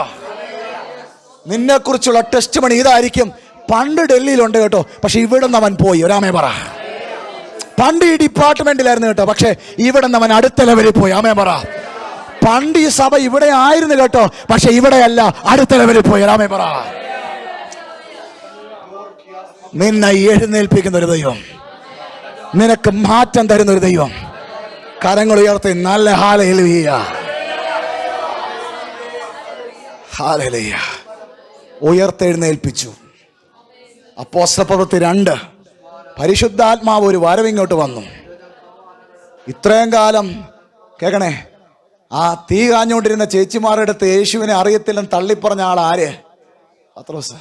നിന്നെ കുറിച്ചുള്ള ടെസ്റ്റ് മണി ഇതായിരിക്കും. പണ്ട് ഡൽഹിയിലുണ്ട് കേട്ടോ, പക്ഷെ ഇവിടെ നിന്ന് അവൻ പോയി. ഒരാമേൻ പറ. പണ്ട് ഈ ഡിപ്പാർട്ട്മെന്റിലായിരുന്നു കേട്ടോ, പക്ഷെ ഇവിടെ നിന്ന് അവൻ അടുത്ത ലെവലിൽ പോയി. ആമേൻ പറ. പണ്ട് ഈ സഭ ഇവിടെ ആയിരുന്നു കേട്ടോ, പക്ഷെ ഇവിടെയല്ല, അടുത്ത ലെവലിൽ പോയി. ആമേൻ പറ. നിന്നെ എഴുന്നേൽപ്പിക്കുന്ന ഒരു ദൈവം, നിനക്ക് മാറ്റം തരുന്ന ഒരു ദൈവം. കരങ്ങൾ ഉയർത്തി നല്ല ഹല്ലേലൂയ, ഹല്ലേലൂയ. ഉയർത്തെഴുന്നേൽപ്പിച്ചു. അപ്പോസ്തലപ്രവൃത്തി 2 പരിശുദ്ധാത്മാവ് ഒരു വരവിങ്ങോട്ട് വന്നു. ഇത്രയും കാലം കേൾക്കണേ, ആ തീ കാഞ്ഞുകൊണ്ടിരുന്ന ചേച്ചിമാരുടെ അടുത്ത് യേശുവിനെ അറിയത്തില്ലെന്ന് തള്ളിപ്പറഞ്ഞ ആൾ ആര്? പത്രോസ്.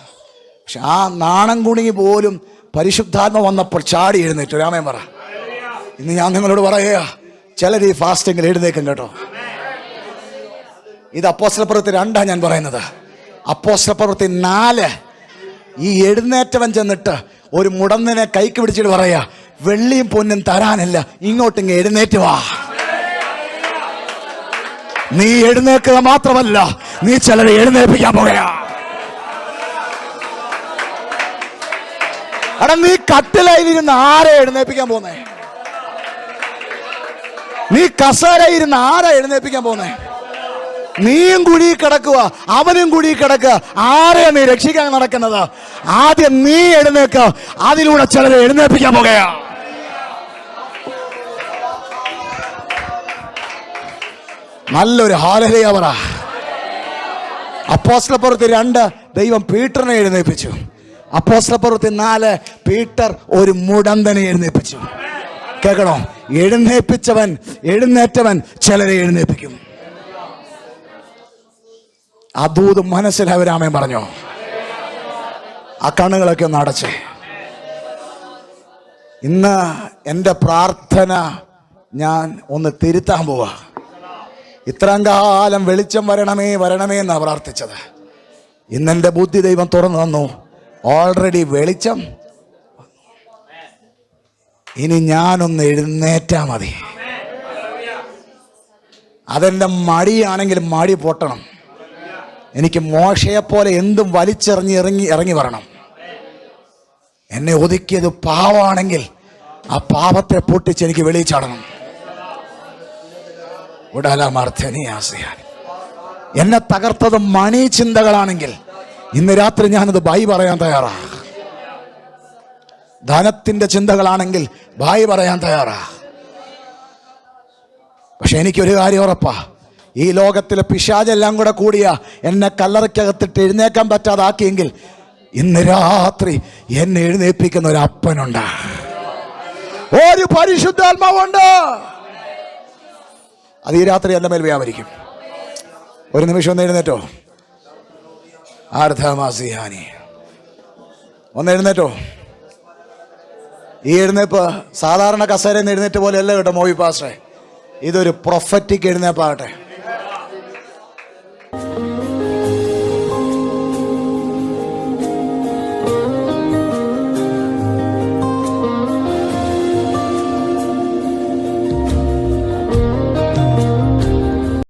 പക്ഷെ ആ നാണം കുണുങ്ങി പോലും പരിശുദ്ധാത്മ വന്നപ്പോൾ ചാടി എഴുന്നേറ്റു. രാമേൻ പറ. ഇന്ന് ഞാൻ നിങ്ങളോട് പറയുക, ചിലർ ഈ ഫാസ്റ്റിംഗിൽ എഴുന്നേക്കും കേട്ടോ. ഇത് അപ്പോസ്തലപ്രവൃത്തി 2 ഞാൻ പറയുന്നത്. അപ്പോസ്തലപ്രവൃത്തി 4 ഈ എഴുന്നേറ്റവൻ ചെന്നിട്ട് ഒരു മുടന്നിനെ കൈക്ക് പിടിച്ചിട്ട് പറയാ, വെള്ളിയും പൊന്നും തരാനില്ല, ഇങ്ങോട്ടിങ്ങ് എഴുന്നേറ്റ് വാ. നീ എഴുന്നേക്കുക മാത്രമല്ല, നീ ചിലരെ എഴുന്നേൽപ്പിക്കാൻ പോകുക. എടാ, നീ കട്ടിലയിലിരുന്ന് ആരെ എഴുന്നേൽപ്പിക്കാൻ പോന്നേ? നീ കസേരയിരുന്ന് ആരെ എഴുന്നേൽപ്പിക്കാൻ പോന്നേ? നീയും കുഴി കിടക്കുക, അവനും കുഴി കിടക്കുക. ആരെയാ നീ രക്ഷിക്കാൻ നടക്കുന്നത്? ആദ്യം നീ എഴുന്നേൽക്കുക, അതിലൂടെ ചിലരെ എഴുന്നേൽപ്പിക്കാൻ പോകുക. നല്ലൊരു ഹല്ലേലൂയ പറ. അപ്പോസ്തലപ്രവൃത്തി 2 ദൈവം പീറ്ററിനെ എഴുന്നേൽപ്പിച്ചു. അപ്പോസ്തലപ്രവൃത്തി 4 പീറ്റർ ഒരു മുടന്തനെ എഴുന്നേൽപ്പിച്ചു. കേൾക്കണോ? എഴുന്നേറ്റവൻ ചിലരെ എഴുന്നേൽപ്പിക്കും. ആ ദൂത് മനസ്സിലാവരാമൻ പറഞ്ഞോ. ആ കണ്ണുകളൊക്കെ ഒന്ന് അടച്ചേ. ഇന്ന് എൻ്റെ പ്രാർത്ഥന ഞാൻ ഒന്ന് തിരുത്താൻ പോവാ. ഇത്രയും കാലം വെളിച്ചം വരണമേ എന്നാണ് പ്രാർത്ഥിച്ചത്. ഇന്നെൻ്റെ ബുദ്ധി ദൈവം തുറന്നു തന്നു. ഓൾറെഡി വെളിച്ചം. ഇനി ഞാനൊന്ന് എഴുന്നേറ്റാ മതി. അതെൻ്റെ മടിയാണെങ്കിൽ മടി പൊട്ടണം. എനിക്ക് മോശയെപ്പോലെ എന്തും വലിച്ചെറിഞ്ഞ് ഇറങ്ങി വരണം. എന്നെ ഒതുക്കിയത് പാവമാണെങ്കിൽ ആ പാപത്തെ പൊട്ടിച്ച് എനിക്ക് വെളിയിൽ ചാടണം. എന്നെ തകർത്തത് മണി ചിന്തകളാണെങ്കിൽ ഇന്ന് രാത്രി ഞാനത് ബായി പറയാൻ തയ്യാറാ. ധനത്തിന്റെ ചിന്തകളാണെങ്കിൽ ബായി പറയാൻ തയ്യാറാ. പക്ഷെ എനിക്കൊരു കാര്യം ഉറപ്പാ, ഈ ലോകത്തിലെ പിശാചെല്ലാം കൂടെ കൂടിയ എന്നെ കല്ലറയ്ക്കകത്തിട്ട് എഴുന്നേക്കാൻ പറ്റാതാക്കിയെങ്കിൽ ഇന്ന് രാത്രി എന്നെ എഴുന്നേൽപ്പിക്കുന്ന ഒരു അപ്പനുണ്ട്, ഒരു പരിശുദ്ധാത്മാവുണ്ട്. അത് ഈ രാത്രി എൻ്റെ മേൽ വ്യാപരിക്കും. ഒരു നിമിഷം ഒന്ന് എഴുന്നേറ്റോ. ആർദ്ധമാസിയാനി ഒന്ന് എഴുന്നേറ്റോ. ഈ എഴുന്നേപ്പ് സാധാരണ കസേരയിൽ നിന്ന് എഴുന്നേറ്റ് പോലെ അല്ല കേട്ടോ മോവി പാസ്റ്ററെ. ഇതൊരു പ്രൊഫറ്റിക് എഴുന്നേപ്പാകട്ടെ.